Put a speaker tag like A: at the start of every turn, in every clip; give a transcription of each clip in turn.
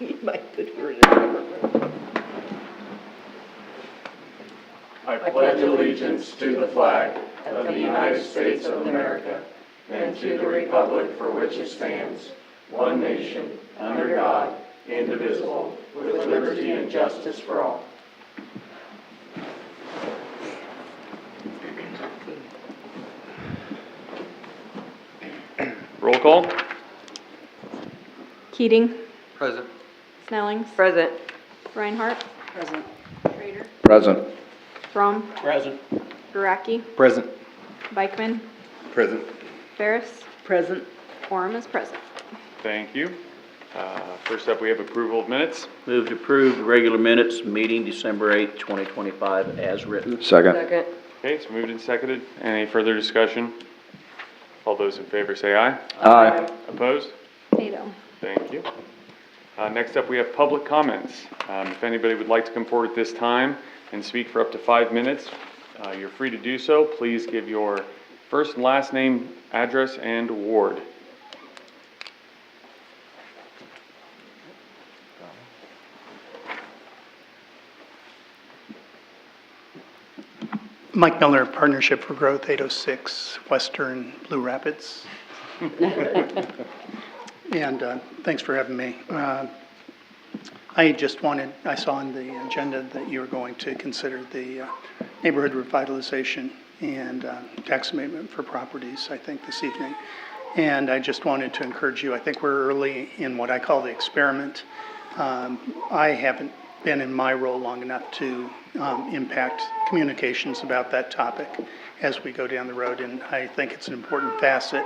A: You might put her in the government.
B: I pledge allegiance to the flag of the United States of America and to the republic for which it stands, one nation, under God, indivisible, with liberty and justice for all.
C: Roll call.
D: Keating.
E: Present.
D: Snellings.
A: Present.
D: Reinhardt.
A: Present.
D: Schrader.
E: Present.
D: Throm.
E: Present.
D: Garacki.
E: Present.
D: Beichman.
E: Present.
D: Ferris.
A: Present.
D: Quorum is present.
C: Thank you. First up, we have approval of minutes.
F: Move to approve the regular minutes, meeting December 8, 2025, as written.
E: Second.
A: Second.
C: Okay, it's moved and seconded. Any further discussion? All those in favor say aye.
E: Aye.
C: Opposed?
D: NATO.
C: Thank you. Next up, we have public comments. If anybody would like to come forward at this time and speak for up to 5 minutes, you're free to do so. Please give your first and last name, address, and ward.
G: Mike Miller, Partnership for Growth, 806 Western Blue Rapids. And thanks for having me. I saw on the agenda that you were going to consider the neighborhood revitalization and tax abatement for properties, I think, this evening. And I just wanted to encourage you, I think we're early in what I call the experiment. I haven't been in my role long enough to impact communications about that topic as we go down the road, and I think it's an important facet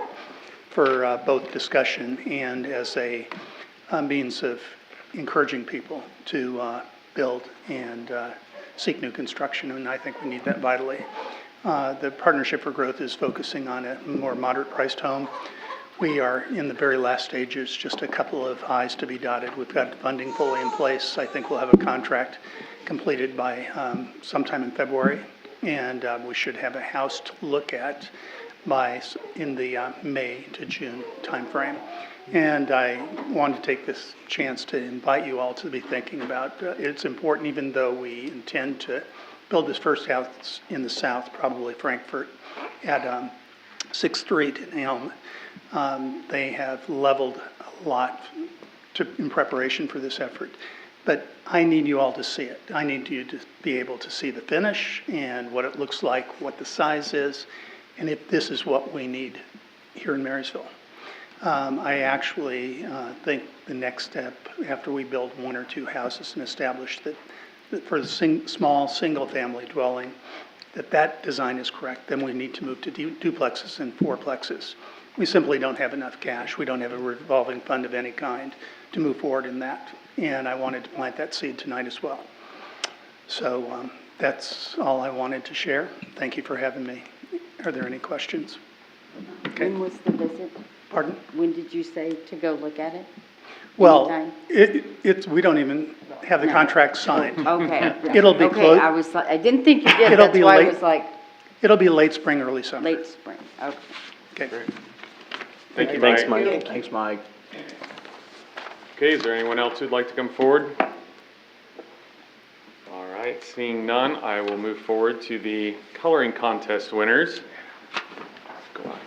G: for both discussion and as a means of encouraging people to build and seek new construction, and I think we need that vitally. The Partnership for Growth is focusing on a more moderate priced home. We are in the very last stages, just a couple of I's to be dotted. We've got funding fully in place. I think we'll have a contract completed by sometime in February, and we should have a house to look at in the May to June timeframe. And I want to take this chance to invite you all to be thinking about it's important, even though we intend to build this first house in the south, probably Frankfurt, at 6th Street in Elm. They have leveled a lot in preparation for this effort, but I need you all to see it. I need you to be able to see the finish and what it looks like, what the size is, and if this is what we need here in Marysville. I actually think the next step, after we build one or two houses and establish that for the small single-family dwelling, that design is correct, then we need to move to duplexes and fourplexes. We simply don't have enough cash. We don't have a revolving fund of any kind to move forward in that. And I wanted to plant that seed tonight as well. So that's all I wanted to share. Thank you for having me. Are there any questions? Okay.
H: When was the visit?
G: Pardon?
H: When did you say to go look at it?
G: Well,
H: Anytime?
G: we don't even have the contract signed.
H: Okay.
G: It'll be
H: Okay, I didn't think you did.
G: It'll
H: That's
G: be
H: why I
G: late.
H: was like,
G: It'll be late spring, early summer.
H: late spring. Okay.
G: Okay.
C: Great. Thank you,
F: Thanks,
C: Mike.
F: Mike. Thanks, Mike.
C: Okay, is there anyone else who'd like to come forward? All right, seeing none, I will move forward to the coloring contest winners. Go on.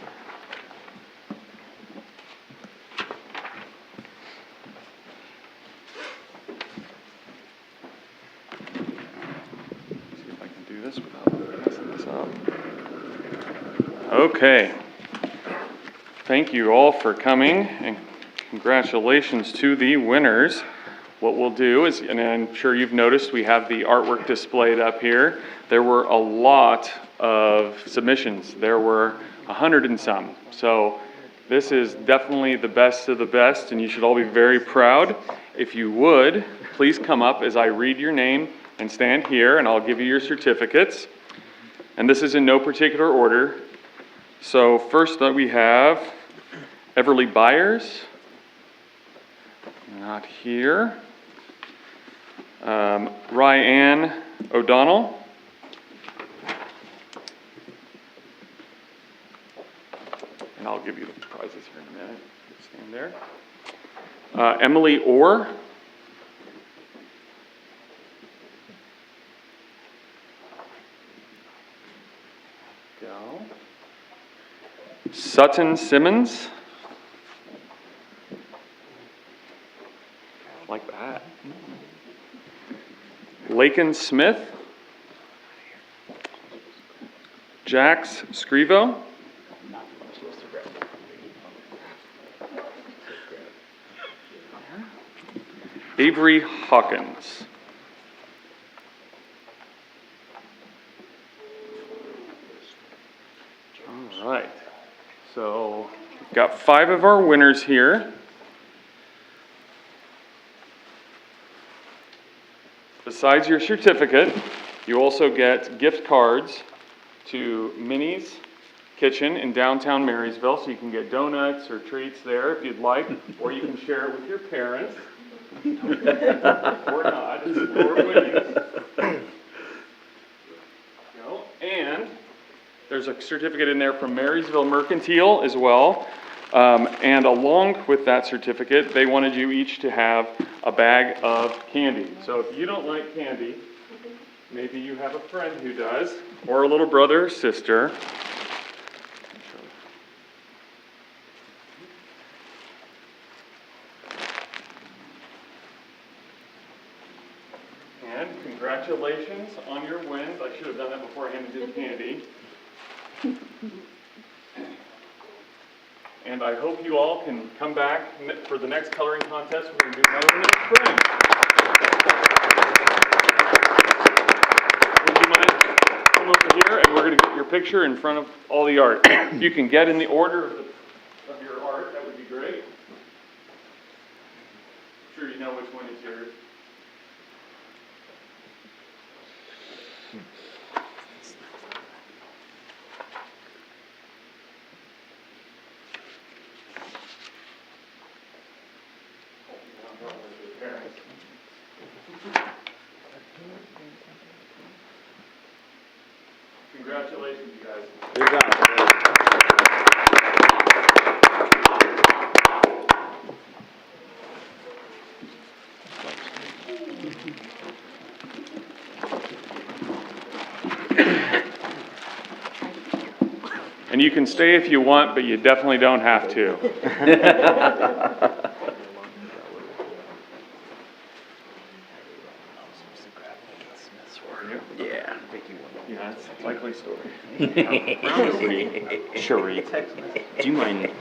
C: See if I can do this without messing this up. Okay. Thank you all for coming, and congratulations to the winners. What we'll do is, and I'm sure you've noticed, we have the artwork displayed up here. There were a lot of submissions. There were 100 and some. So this is definitely the best of the best, and you should all be very proud. If you would, please come up as I read your name and stand here, and I'll give you your certificates. And this is in no particular order. So first we have Everly Byers, not here. Ryan O'Donnell. And I'll give you the prizes here in a minute. Stand there. Emily Orr. go. Sutton Simmons. Like that. Lakin Smith. Jax Scrivo. Avery Hawkins. All right, so we've got 5 of our winners here. Besides your certificate, you also get gift cards to Minnie's Kitchen in downtown Marysville, so you can get donuts or treats there if you'd like, or you can share it with your parents. Or not, it's your winnings. And there's a certificate in there from Marysville Mercantile as well. And along with that certificate, they wanted you each to have a bag of candy. So if you don't like candy, maybe you have a friend who does, or a little brother or sister. And congratulations on your wins. I should have done that before I handed you the candy. And I hope you all can come back for the next coloring contest. We're going to do another next spring. Would you mind come over here and we're going to get your picture in front of all the art. If you can get in the order of your art, that would be great. I'm sure you know which one is yours. Congratulations, you guys. And you can stay if you want, but you definitely don't have to.
F: Yeah.
C: Yeah, it's a likely story.
E: Cherie, do you mind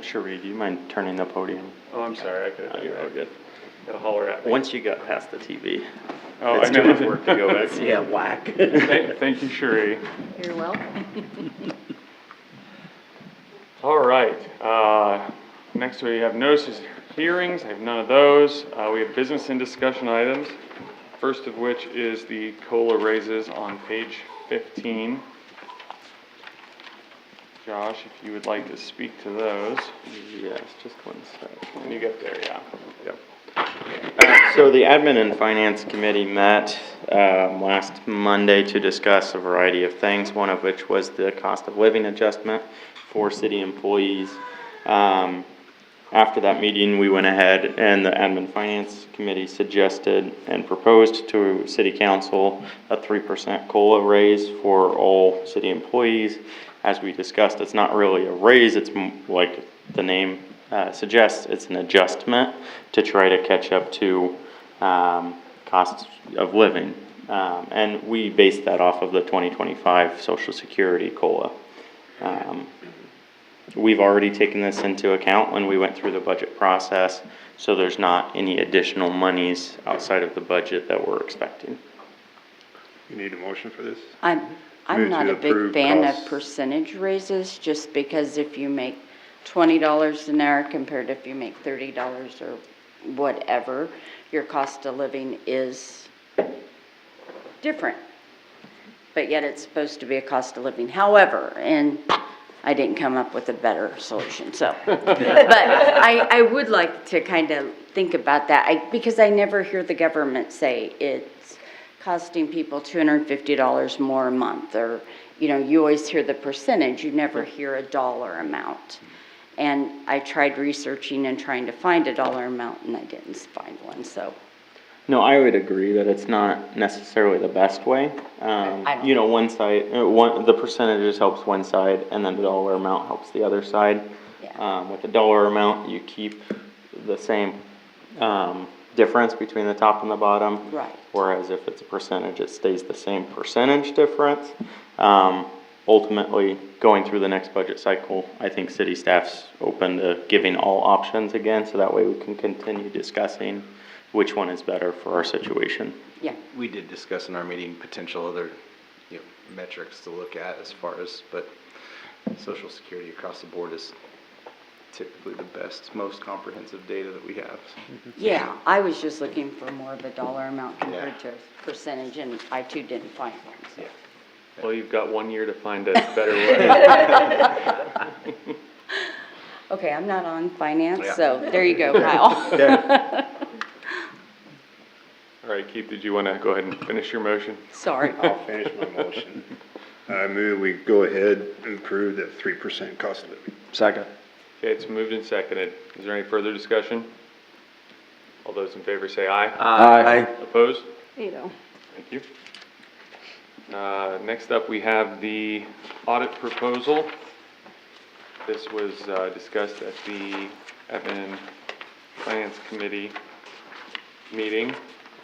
E: Cherie, do you mind turning the podium?
C: Oh, I'm sorry, I could have done it. Oh, good. Gotta holler at me.
E: Once you got past the TV,
C: Oh,
E: it's
C: I
E: too
C: know.
E: much work to go back.
F: Yeah, whack.
C: Thank you, Cherie.
H: You're welcome.
C: All right, next we have notices of hearings. I have none of those. We have business and discussion items. First of which is the COLA raises on page 15. Josh, if you would like to speak to those.
E: Yes, just one sec.
C: When you get there, yeah. Yep.
E: So the Admin and Finance Committee met last Monday to discuss a variety of things, one of which was the cost of living adjustment for city employees. After that meeting, we went ahead and the Admin Finance Committee suggested and proposed to City Council a 3% COLA raise for all city employees. As we discussed, it's not really a raise, it's like the name suggests, it's an adjustment to try to catch up to costs of living. And we based that off of the 2025 Social Security COLA. We've already taken this into account when we went through the budget process, so there's not any additional monies outside of the budget that we're expecting.
I: You need a motion for this?
H: I'm
I: Move
H: not
I: to
H: a big
I: approve
H: fan of
I: costs.
H: percentage raises, just because if you make $20 an hour compared to if you make $30 or whatever, your cost of living is different. But yet it's supposed to be a cost of living. However, and I didn't come up with a better solution, so. But I would like to kind of think about that, because I never hear the government say it's costing people $250 more a month, or, you know, you always hear the percentage, you never hear a dollar amount. And I tried researching and trying to find a dollar amount, and I didn't find one, so.
E: No, I would agree that it's not necessarily the best way. You know, one side, the percentages helps one side, and then the dollar amount helps the other side.
H: Yeah.
E: With the dollar amount, you keep the same, difference between the top and the bottom.
H: Right.
E: Whereas if it's a percentage, it stays the same percentage difference. Ultimately, going through the next budget cycle, I think city staff's open to giving all options again, so that way we can continue discussing which one is better for our situation.
H: Yeah.
J: We did discuss in our meeting potential other, metrics to look at as far as, but Social Security across the board is typically the best, most comprehensive data that we have.
H: Yeah, I was just looking for more of a dollar amount compared
J: Yeah.
H: to percentage, and I too didn't find one. So.
J: Yeah.
C: Well, you've got 1 year to find a better way.
H: Okay, I'm not on finance,
J: Yeah.
H: so there you go, Kyle.
C: All right, Keith, did you want to go ahead and finish your motion?
H: Sorry.
I: I'll finish my motion. I move we go ahead and approve the 3% cost of living.
F: Second.
C: Okay, it's moved and seconded. Is there any further discussion? All those in favor say aye.
F: Aye.
C: Opposed?
D: Ito.
C: Thank you. Next up, we have the audit proposal. This was discussed at the Admin Finance Committee meeting.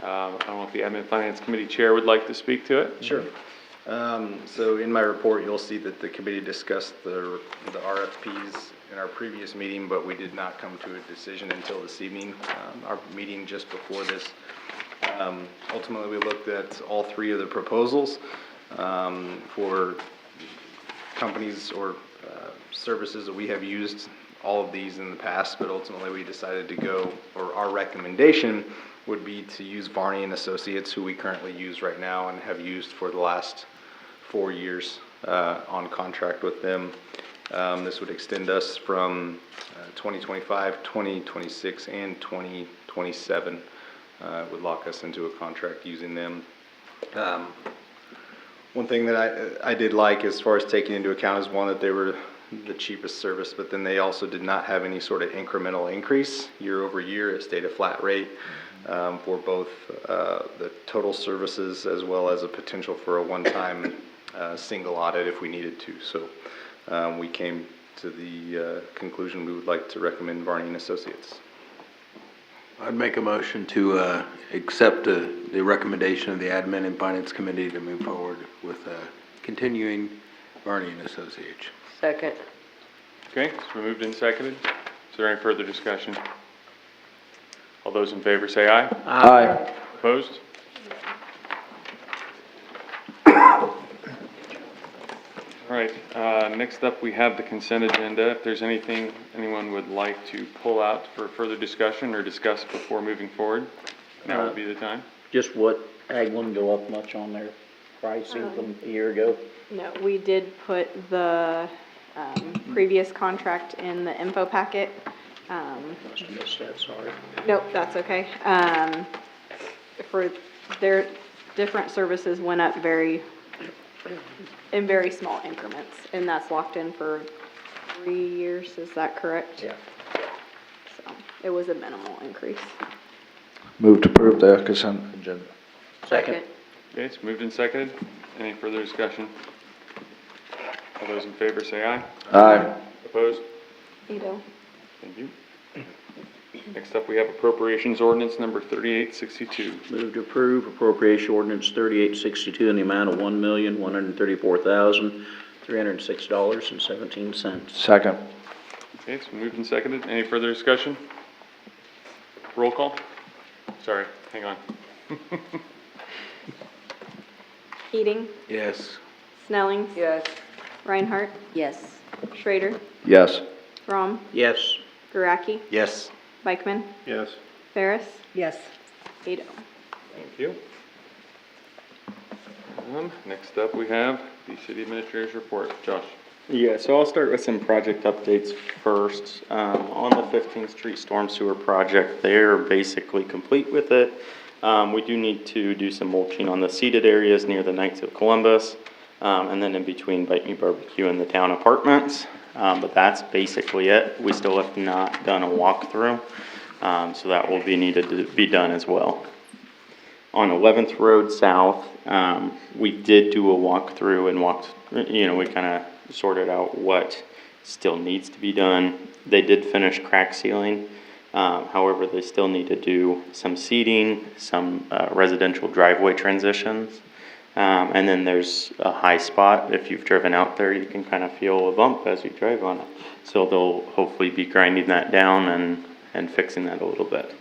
C: I don't know if the Admin Finance Committee Chair would like to speak to it?
J: Sure. So in my report, you'll see that the committee discussed the RFPs in our previous meeting, but we did not come to a decision until this evening, our meeting just before this. Ultimately, we looked at all 3 of the proposals for companies or services that we have used all of these in the past, but ultimately we decided to go, or our recommendation would be to use Varney and Associates, who we currently use right now and have used for the last 4 years on contract with them. This would extend us from 2025, 2026, and 2027. Would lock us into a contract using them. One thing that I did like as far as taking into account is, one, that they were the cheapest service, but then they also did not have any sort of incremental increase year over year. It stayed a flat rate for both the total services as well as a potential for a one-time single audit if we needed to. So we came to the conclusion we would like to recommend Varney and Associates.
K: I'd make a motion to accept the recommendation of the Admin and Finance Committee to move forward with continuing Varney and Associates.
H: Second.
C: Okay, it's been moved and seconded. Is there any further discussion? All those in favor say aye.
F: Aye.
C: Opposed? All right, next up, we have the consent agenda. If there's anything anyone would like to pull out for further discussion or discuss before moving forward, now would be the time.
F: Just what, Ag wouldn't go up much on their pricing from a year ago?
D: No, we did put the previous contract in the info packet.
F: Must have missed that, sorry.
D: Nope, that's okay. For their different services went up in very small increments, and that's locked in for 3 years, is that correct?
F: Yeah.
D: So, it was a minimal increase.
L: Move to approve the consent agenda.
F: Second.
C: Okay, it's moved and seconded. Any further discussion? All those in favor say aye.
L: Aye.
C: Opposed?
D: Ito.
C: Thank you. Next up, we have appropriations ordinance number 3862.
F: Move to approve appropriation ordinance 3862 in the amount of $1,134,306.17.
L: Second.
C: Okay, it's moved and seconded. Any further discussion? Roll call? Sorry, hang on.
D: Keating,
K: Yes.
D: Snellings.
H: Yes.
D: Reinhardt,
H: Yes.
D: Schrader,
L: Yes.
D: Rom,
F: Yes.
D: Guratke,
J: Yes.
D: Beichman,
I: Yes.
D: Ferris,
A: Yes.
D: Ito.
C: Thank you. Next up, we have the city administrator's report. Josh?
E: Yeah, so I'll start with some project updates first. On the 15th Street Storm Sewer Project, they're basically complete with it. We do need to do some mulching on the seated areas near the Knights of Columbus, and then in between Bite Me Barbecue and the town apartments. But that's basically it. We still have not done a walkthrough, so that will be needed to be done as well. On 11th Road South, we did do a walkthrough and we kind of sorted out what still needs to be done. They did finish crack sealing. However, they still need to do some seeding, some residential driveway transitions. And then there's a high spot. If you've driven out there, you can kind of feel a bump as you drive on it. So they'll hopefully be grinding that down and fixing that a little bit.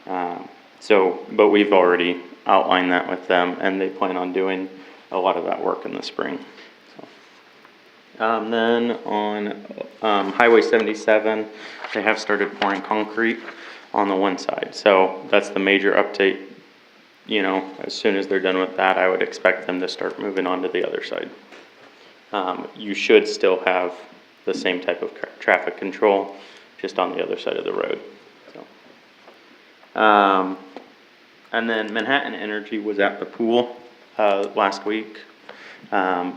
E: But we've already outlined that with them, and they plan on doing a lot of that work in the spring. Then on Highway 77, they have started pouring concrete on the one side. So that's the major update. As soon as they're done with that, I would expect them to start moving on to the other side. You should still have the same type of traffic control, just on the other side of the road. And then Manhattan Energy was at the pool last week.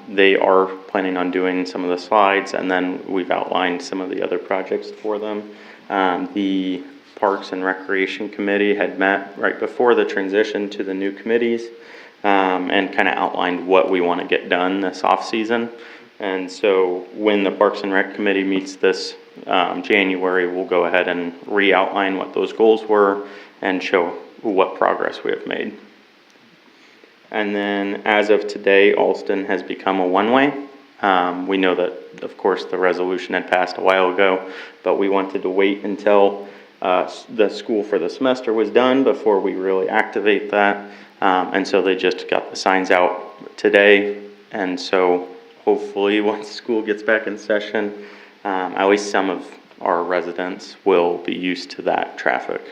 E: They are planning on doing some of the slides, and then we've outlined some of the other projects for them. The Parks and Recreation Committee had met right before the transition to the new committees, and kind of outlined what we want to get done this off-season. And so when the Parks and Rec Committee meets this January, we'll go ahead and re-outline what those goals were and show what progress we have made. And then as of today, Alston has become a one-way. We know that, of course, the resolution had passed a while ago, but we wanted to wait until the school for the semester was done before we really activate that. And so they just got the signs out today. And so hopefully once school gets back in session, at least some of our residents will be used to that traffic.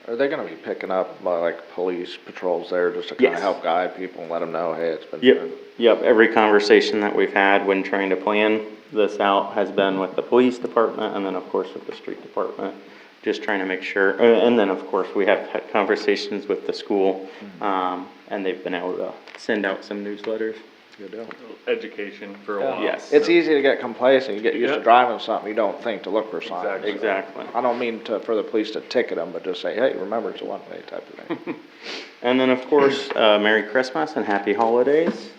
L: Are they gonna be picking up like police patrols there just to kind of
E: Yes.
L: help guide people and let them know, hey, it's been
E: Yep,
L: done?
E: yep. Every conversation that we've had when trying to plan this out has been with the police department, and then of course with the street department, just trying to make sure. And then of course we have had conversations with the school, and they've been able to send out some newsletters.
L: Good deal.
C: Education for a while.
E: Yes.
L: It's easy to get complacent. You get used
C: Yeah.
L: to driving something, you don't think to look for signs.
E: Exactly.
L: I don't mean for the police to ticket them, but just say, hey, remember it's a one-way type of thing.
E: And then, of course, Merry Christmas and Happy Holidays.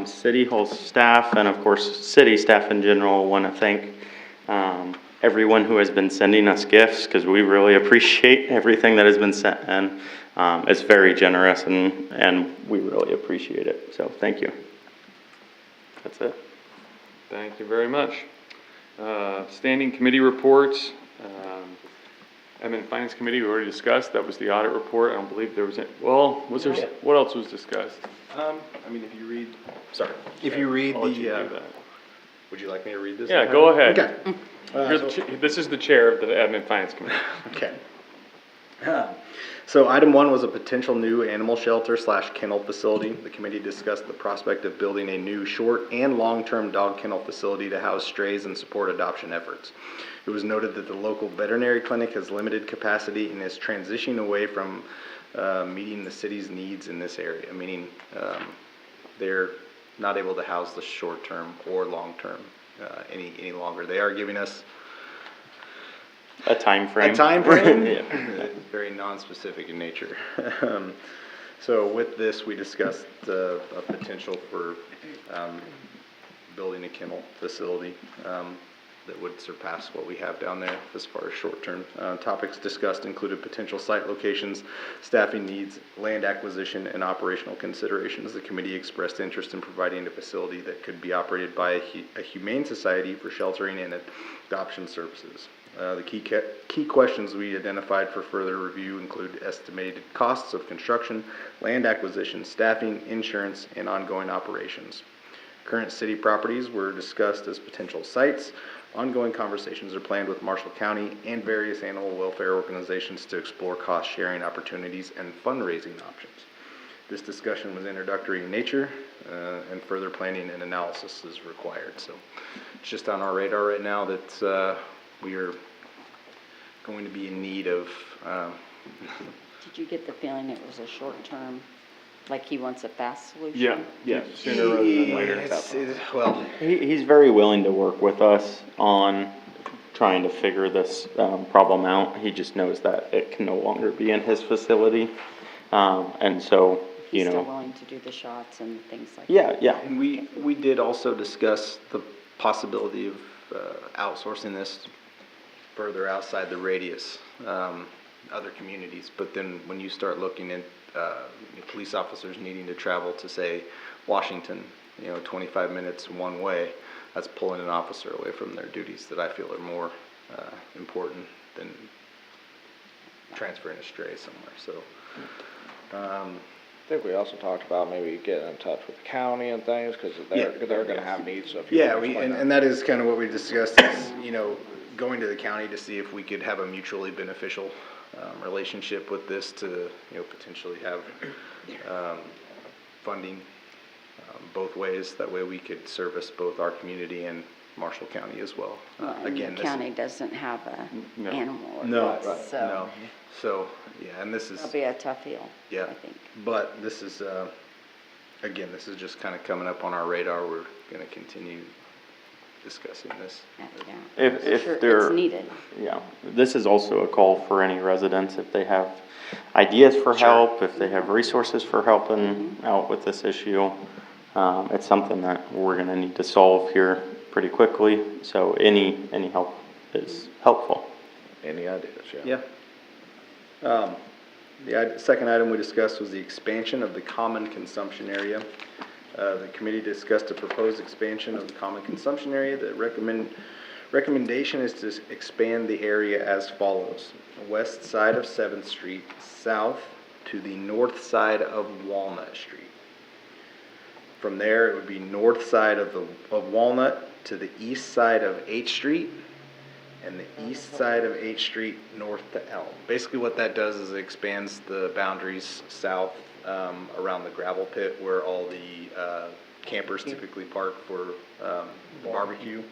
E: City Hall staff and, of course, city staff in general want to thank everyone who has been sending us gifts, because we really appreciate everything that has been sent in. It's very generous, and we really appreciate it. So thank you. That's it.
C: Thank you very much. Standing committee reports. Admin and Finance Committee, we already discussed. That was the audit report. I don't believe there was any, what else was discussed?
J: If you read, if you read
C: I'll let you
J: the,
C: do that.
J: would you like me to read this?
C: Yeah, go ahead.
J: Okay.
C: This is the chair of the Admin and Finance Committee.
J: Okay. So item 1 was a potential new animal shelter / kennel facility. The committee discussed the prospect of building a new short and long-term dog kennel facility to house strays and support adoption efforts. It was noted that the local veterinary clinic has limited capacity and is transitioning away from meeting the city's needs in this area, meaning they're not able to house the short-term or long-term any longer. They are giving us
E: A time frame.
J: a time frame,
E: Yeah.
J: very non-specific in nature. So with this, we discussed a potential for building a kennel facility that would surpass what we have down there as far as short-term. Topics discussed included potential site locations, staffing needs, land acquisition, and operational considerations. The committee expressed interest in providing a facility that could be operated by a humane society for sheltering and adoption services. The key questions we identified for further review include estimated costs of construction, land acquisition, staffing, insurance, and ongoing operations. Current city properties were discussed as potential sites. Ongoing conversations are planned with Marshall County and various animal welfare organizations to explore cost-sharing opportunities and fundraising options. This discussion was introductory in nature, and further planning and analysis is required. So it's just on our radar right now that we are going to be in need of.
H: Did you get the feeling it was a short term, like he wants a fast solution?
C: Yeah, sooner rather than later.
J: Well,
E: He's very willing to work with us on trying to figure this problem out. He just knows that it can no longer be in his facility. And so, you
H: He's still
E: know,
H: willing to do the shots and things like that?
E: yeah.
J: And we did also discuss the possibility of outsourcing this further outside the radius, other communities. But then when you start looking at police officers needing to travel to, say, Washington, 25 minutes one way, that's pulling an officer away from their duties that I feel are more important than transferring a stray somewhere. So,
L: I think we also talked about maybe getting in touch with the county and things, cause they're gonna have needs, so if you
J: yeah,
L: wanna explain
J: and that is kind of what we discussed is, going to the county to see if we could have a mutually beneficial relationship with this to, potentially have funding both ways. That way we could service both our community and Marshall County as well.
H: And
J: Again,
H: the county doesn't have a
C: No.
H: animal
J: No,
H: ordinance, so
J: no. So, yeah, and this is,
H: it'll be a tough deal,
J: yeah,
H: I think.
J: but this is, again, this is just kind of coming up on our radar. We're going to continue discussing this.
H: Yeah.
E: If
H: Sure,
E: they're.
H: it's needed.
E: Yeah, this is also a call for any residents, if they have ideas for help, if they have resources for helping out with this issue. It's something that we're gonna need to solve here pretty quickly, so any help is helpful.
L: Any ideas, yeah?
J: Yeah. The second item we discussed was the expansion of the common consumption area. The committee discussed a proposed expansion of the common consumption area. The recommendation is to expand the area as follows. West side of 7th Street, south to the north side of Walnut Street. From there, it would be north side of Walnut to the east side of H Street, and the east side of H Street north to Elm. Basically what that does is it expands the boundaries south around the gravel pit where all the campers typically park for barbecue,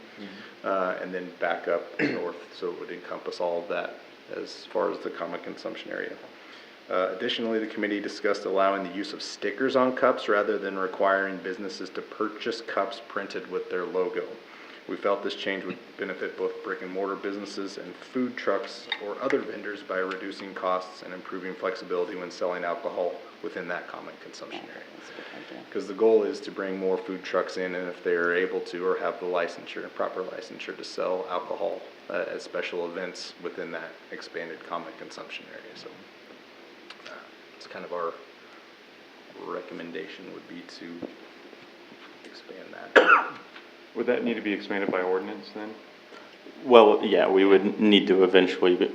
J: and then back up north, so it would encompass all of that as far as the common consumption area. Additionally, the committee discussed allowing the use of stickers on cups rather than requiring businesses to purchase cups printed with their logo. We felt this change would benefit both brick and mortar businesses and food trucks or other vendors by reducing costs and improving flexibility when selling alcohol within that common consumption area. Because the goal is to bring more food trucks in, and if they are able to or have the licensure, proper licensure to sell alcohol at special events within that expanded common consumption area. So it's kind of our recommendation would be to expand that.
C: Would that need to be expanded by ordinance then?
E: Well, yeah, we would need to eventually,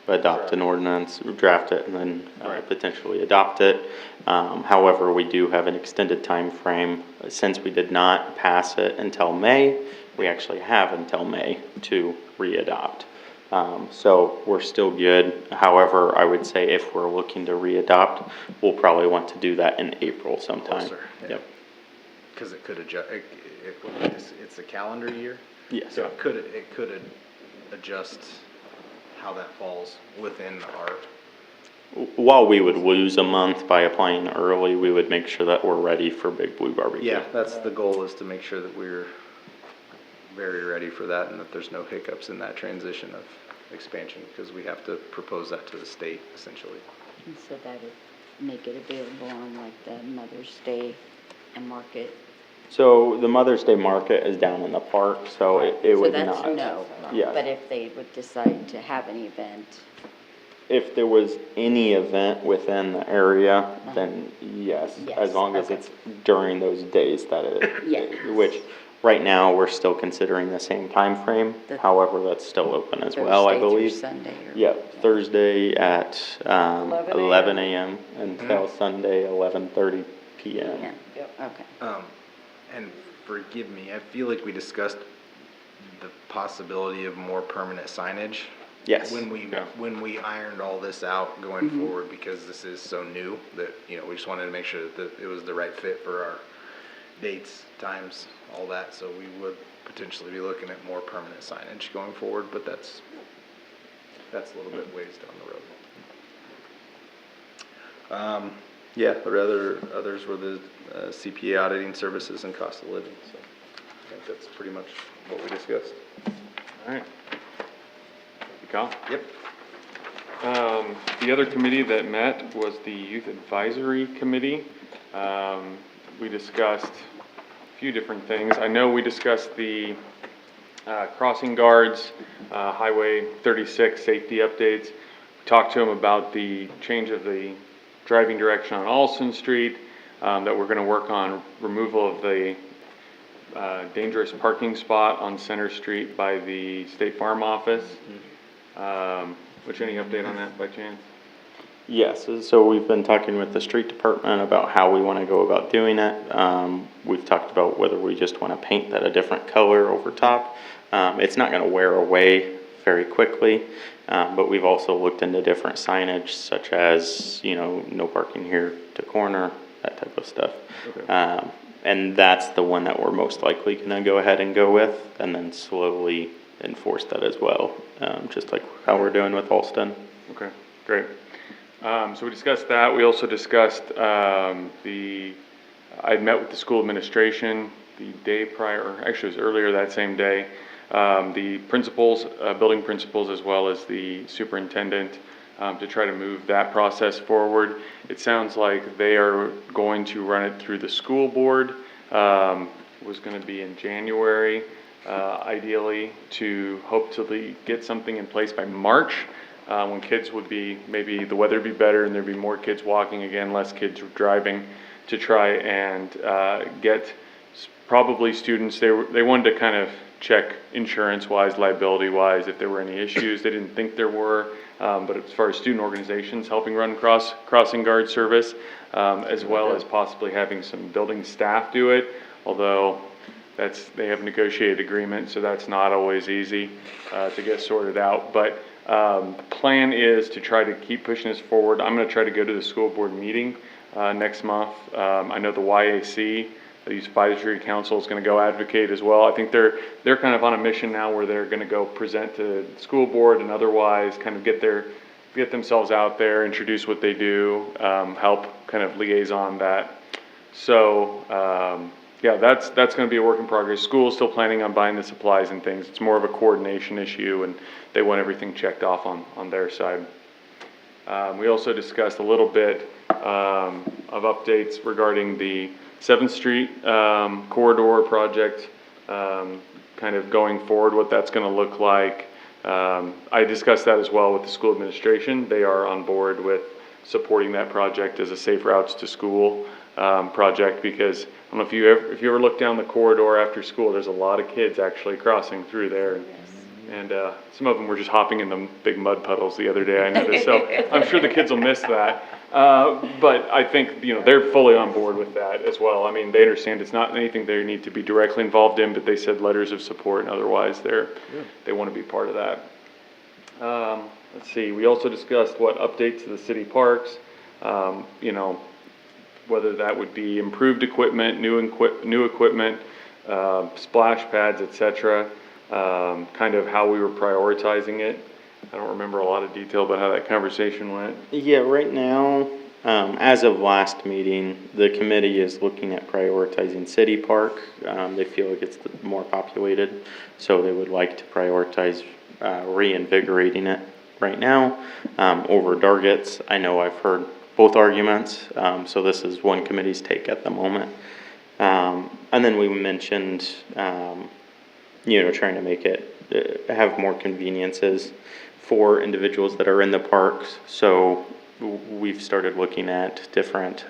E: adopt an ordinance, draft it, and then potentially adopt it. However, we do have an extended time frame. Since we did not pass it until May, we actually have until May to re-adopt. So we're still good. However, I would say if we're looking to re-adopt, we'll probably want to do that in April sometime.
J: Closer, yeah.
E: Yep.
J: Because it could adjust, it's a calendar year.
E: Yes.
J: So it could adjust how that falls within our,
E: While we would lose a month by applying early, we would make sure that we're ready for Big Blue Barbecue.
J: yeah, that's the goal, is to make sure that we're very ready for that and that there's no hiccups in that transition of expansion, because we have to propose that to the state essentially.
H: And so that would make it available on like the Mother's Day and market.
E: So the Mother's Day market is down in the park, so it would not.
H: So that's no.
E: Yeah.
H: But if they would decide to have an event,
E: If there was any event within the area, then yes, as
H: Yes,
E: long as
H: okay.
E: it's during those days that
H: Yeah.
E: which, right now, we're still considering the same time frame.
H: The-
E: However, that's still open as well, I
H: Thursday through
E: believe.
H: Sunday or.
E: Yep, Thursday at, 11 a.m. until
H: Mm-hmm.
E: Sunday, 11:30 p.m.
H: Yeah, okay.
J: And forgive me, I feel like we discussed the possibility of more permanent signage.
E: Yes.
J: When we ironed all this out going forward, because this is so new that, we just wanted to make sure that it was the right fit for our dates, times, all that. So we would potentially be looking at more permanent signage going forward, but that's a little bit ways down the road. Yeah, the others were the CPA auditing services and cost of living. So I think that's pretty much what we discussed.
C: All right. You Kyle?
J: Yep.
C: The other committee that met was the Youth Advisory Committee. We discussed a few different things. I know we discussed the crossing guards, Highway 36 safety updates. We talked to them about the change of the driving direction on Alston Street, that we're gonna work on removal of the dangerous parking spot on Center Street by the State Farm office. Which, any update on that by chance?
E: Yes, so we've been talking with the street department about how we want to go about doing it. We've talked about whether we just want to paint that a different color over top. It's not going to wear away very quickly, but we've also looked into different signage such as, you know, no parking here to corner, that type of stuff.
C: Okay.
E: And that's the one that we're most likely going to go ahead and go with, and then slowly enforce that as well, just like how we're doing with Alston.
C: Okay, great. So we discussed that. We also discussed I met with the school administration the day prior, or actually it was earlier that same day. The principals, building principals, as well as the superintendent, to try to move that process forward. It sounds like they are going to run it through the school board. Was going to be in January, ideally, to hopefully get something in place by March, when kids would be, maybe the weather would be better and there'd be more kids walking again, less kids driving, to try and get probably students. They wanted to kind of check insurance-wise, liability-wise, if there were any issues. They didn't think there were, but as far as student organizations helping run crossing guard service, as well as possibly having some building staff do it, although they have negotiated agreement, so that's not always easy to get sorted out. But the plan is to try to keep pushing this forward. I'm going to try to go to the school board meeting next month. I know the YAC, the Youth Advisory Council, is going to go advocate as well. I think they're kind of on a mission now where they're going to go present to the school board and otherwise kind of get themselves out there, introduce what they do, help kind of liaison that. So yeah, that's going to be a work in progress. School is still planning on buying the supplies and things. It's more of a coordination issue, and they want everything checked off on their side. We also discussed a little bit of updates regarding the 7th Street corridor project, kind of going forward, what that's going to look like. I discussed that as well with the school administration. They are on board with supporting that project as a safe routes to school project, because I don't know if you ever look down the corridor after school, there's a lot of kids actually crossing through there. And some of them were just hopping in the big mud puddles the other day, I noticed. So I'm sure the kids will miss that. But I think, you know, they're fully on board with that as well. I mean, they understand it's not anything they need to be directly involved in, but they said letters of support and otherwise they want to be part of that. Let's see, we also discussed what updates to the city parks, you know, whether that would be improved equipment, new equipment, splash pads, etc. Kind of how we were prioritizing it. I don't remember a lot of detail about how that conversation went.
E: Yeah, right now, as of last meeting, the committee is looking at prioritizing City Park. They feel like it's the more populated, so they would like to prioritize reinvigorating it right now over Dargets. I know I've heard both arguments, so this is one committee's take at the moment. And then we mentioned, you know, trying to make it have more conveniences for individuals that are in the parks. So we've started looking at different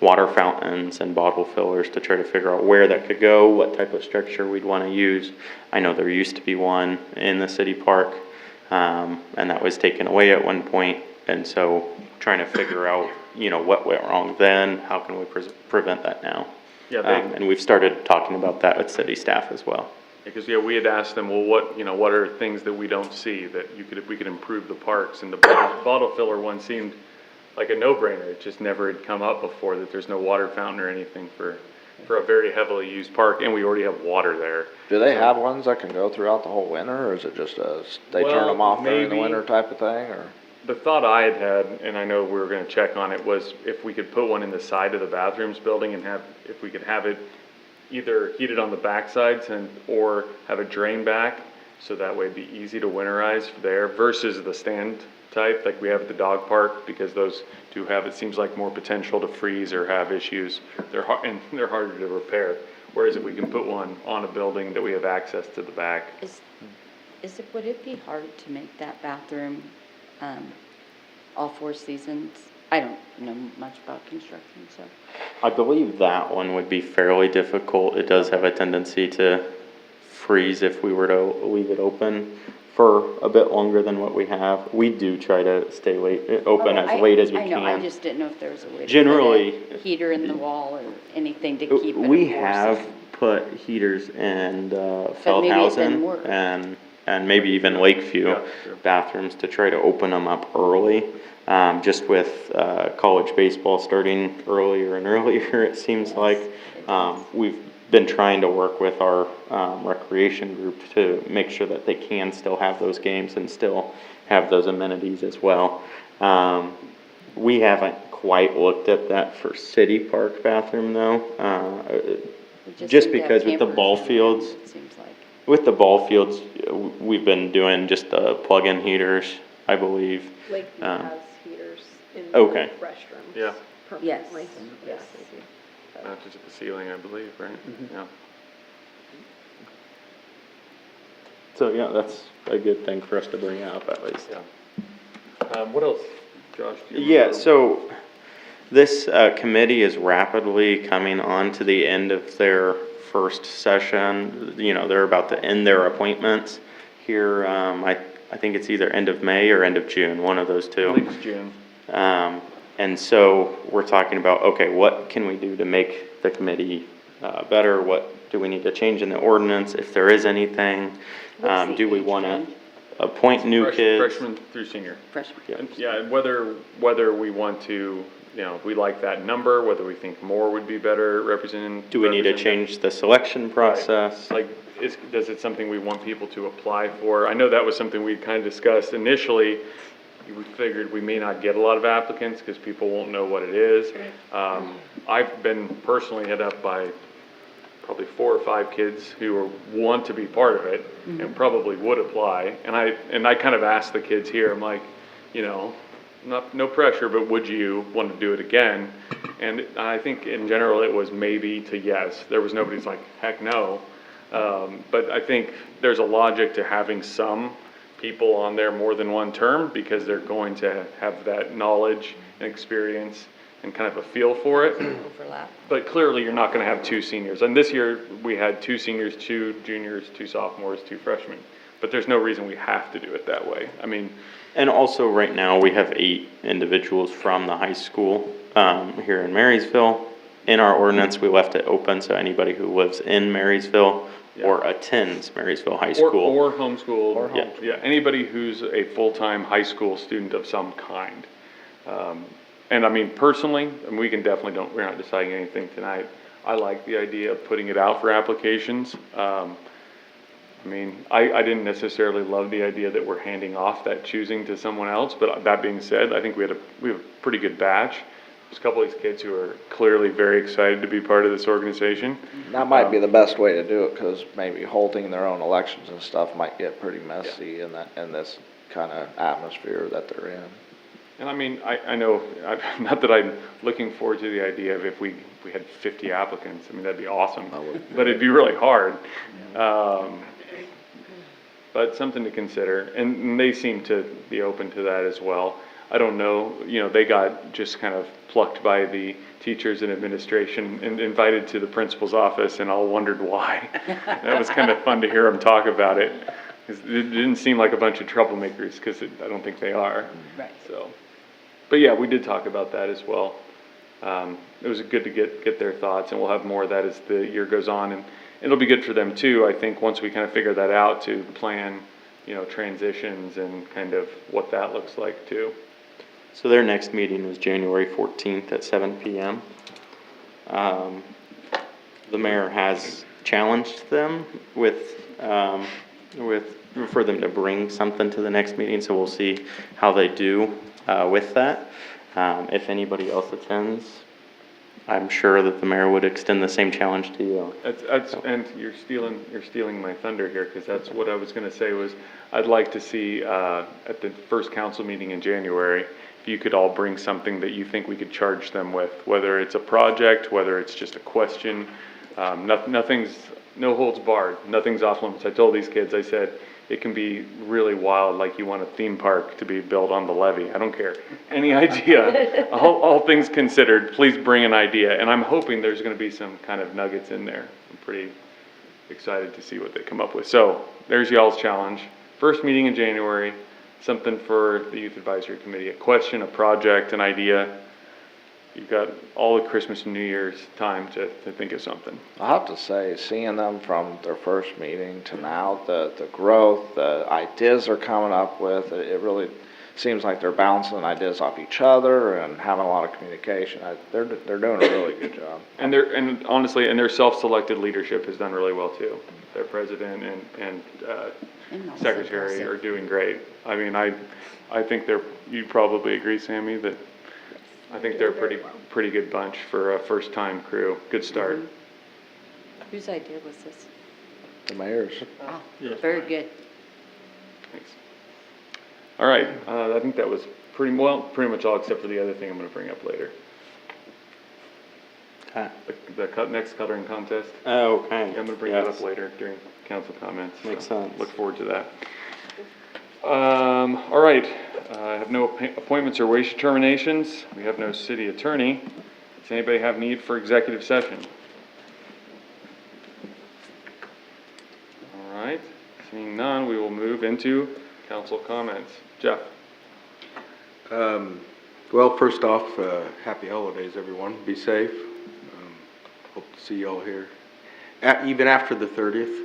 E: water fountains and bottle fillers to try to figure out where that could go, what type of structure we'd want to use. I know there used to be one in the city park, and that was taken away at one point. And so trying to figure out, you know, what went wrong then, how can we prevent that now?
C: Yeah,
E: and we've started talking about that with city staff as well.
C: Because yeah, we had asked them, well, what are things that we don't see that we could improve the parks, and the bottle filler one seemed like a no-brainer. It just never had come up before that there's no water fountain or anything for a very heavily used park, and we already have water there.
L: Do they have ones that can go throughout the whole winter, or is it just they turn them off during the winter type of thing, or?
C: The thought I had, and I know we were going to check on it, was if we could put one in the side of the bathrooms building and if we could have it either heated on the back sides or have a drain back, so that way it'd be easy to winterize there versus the stand type, like we have at the dog park, because those do have, it seems like, more potential to freeze or have issues. And they're harder to repair. Whereas if we can put one on a building that we have access to the back.
H: Would it be hard to make that bathroom, all 4 seasons? I don't know much about construction, so.
E: I believe that one would be fairly difficult. It does have a tendency to freeze if we were to leave it open for a bit longer than what we have. We do try to stay open as late as we can.
H: I know, I just didn't know if there was a way to
E: Generally,
H: put a heater in the wall or anything to keep it.
E: we have put heaters in
H: maybe it
E: Feldhausen
H: didn't work.
E: and maybe even Lakeview
C: Yeah, sure.
E: bathrooms to try to open them up early. Just with college baseball starting earlier and earlier, it seems like. We've been trying to work with our recreation group to make sure that they can still have those games and still have those amenities as well. We haven't quite looked at that for City Park bathroom though, just because with the ball fields,
H: It seems like.
E: with the ball fields, we've been doing just the plug-in heaters, I believe.
D: Lakeview has heaters in
E: Okay.
D: the restrooms.
C: Yeah.
D: Permanently. Yes.
C: Matches at the ceiling, I believe, right? Yeah.
E: So yeah, that's a good thing for us to bring up at least.
C: Yeah. What else, Josh? Do you
E: Yeah,
C: remember?
E: so this committee is rapidly coming on to the end of their first session. You know, they're about to end their appointments here. I think it's either end of May or end of June, one of those two.
C: I think it's June.
E: And so we're talking about, okay, what can we do to make the committee better? What do we need to change in the ordinance, if there is anything?
H: What's the
E: Do we
H: age
E: want to
H: range?
E: appoint new kids?
C: Freshman through senior.
H: Freshman.
C: And, yeah, whether we want to, you know, we like that number, whether we think more would be better representing.
E: Do we need to change the selection process?
C: Like, does it something we want people to apply for? I know that was something we kind of discussed initially. We figured we may not get a lot of applicants because people won't know what it is. I've been personally hit up by probably 4 or 5 kids who want to be part of it and probably would apply. And I kind of asked the kids here, I'm like, you know, no pressure, but would you want to do it again? And I think in general it was maybe to yes. There was nobody's like, heck no. But I think there's a logic to having some people on there more than one term because they're going to have that knowledge and experience and kind of a feel for it.
H: Overlap.
C: But clearly you're not going to have 2 seniors. And this year we had 2 seniors, 2 juniors, 2 sophomores, 2 freshmen. But there's no reason we have to do it that way. I mean.
E: And also right now we have 8 individuals from the high school here in Marysville. In our ordinance, we left it open so anybody who lives in Marysville or attends Marysville High School.
C: Or homeschool.
E: Yeah.
C: Anybody who's a full-time high school student of some kind. And I mean, personally, and we can definitely we're not deciding anything tonight. I like the idea of putting it out for applications. I mean, I didn't necessarily love the idea that we're handing off that choosing to someone else, but that being said, I think we have a pretty good batch. There's a couple of these kids who are clearly very excited to be part of this organization.
L: That might be the best way to do it, because maybe holding their own elections and stuff might get pretty messy in this kind of atmosphere that they're in.
C: And I mean, I know, not that I'm looking forward to the idea of if we had 50 applicants, I mean, that'd be awesome, but it'd be really hard. But something to consider, and they seem to be open to that as well. I don't know, you know, they got just kind of plucked by the teachers and administration and invited to the principal's office, and all wondered why. That was kind of fun to hear them talk about it. It didn't seem like a bunch of troublemakers, because I don't think they are.
H: Right.
C: So, but yeah, we did talk about that as well. It was good to get their thoughts, and we'll have more of that as the year goes on, and it'll be good for them too, I think, once we kind of figure that out, to plan, you know, transitions and kind of what that looks like too.
E: So their next meeting was January 14th at 7 p.m. The mayor has challenged them for them to bring something to the next meeting, so we'll see how they do with that. If anybody else attends, I'm sure that the mayor would extend the same challenge to you.
C: And you're stealing my thunder here, because that's what I was gonna say was, I'd like to see, at the first council meeting in January, if you could all bring something that you think we could charge them with, whether it's a project, whether it's just a question. Nothing's, no holds barred, nothing's off limits. I told these kids, I said, it can be really wild, like you want a theme park to be built on the levee. I don't care. Any idea, all things considered, please bring an idea. And I'm hoping there's gonna be some kind of nuggets in there. I'm pretty excited to see what they come up with. So there's y'all's challenge. First meeting in January, something for the Youth Advisory Committee, a question, a project, an idea. You've got all the Christmas and New Year's time to think of something.
L: I have to say, seeing them from their first meeting to now, the growth, the ideas they're coming up with, it really seems like they're bouncing ideas off each other and having a lot of communication. They're doing a really good job.
C: And honestly, their self-selected leadership has done really well too. Their president and secretary are doing great. I mean, I think you'd probably agree, Sammy, that I think they're a pretty good bunch for a first-time crew. Good start.
H: Whose idea was this?
L: The mayor's.
H: Oh, very good.
C: Thanks. All right, I think that was pretty much all except for the other thing I'm going to bring up later.
E: Okay.
C: The next coloring contest.
E: Oh, okay.
C: Yeah, I'm going to bring that up later during council comments.
E: Makes
C: so
E: sense.
C: Look forward to that. All right, I have no appointments or wage determinations. We have no city attorney. Does anybody have need for executive session? All right, seeing none, we will move into council comments. Jeff?
K: Well, first off, happy holidays, everyone. Be safe. Hope to see you all here, even after the 30th.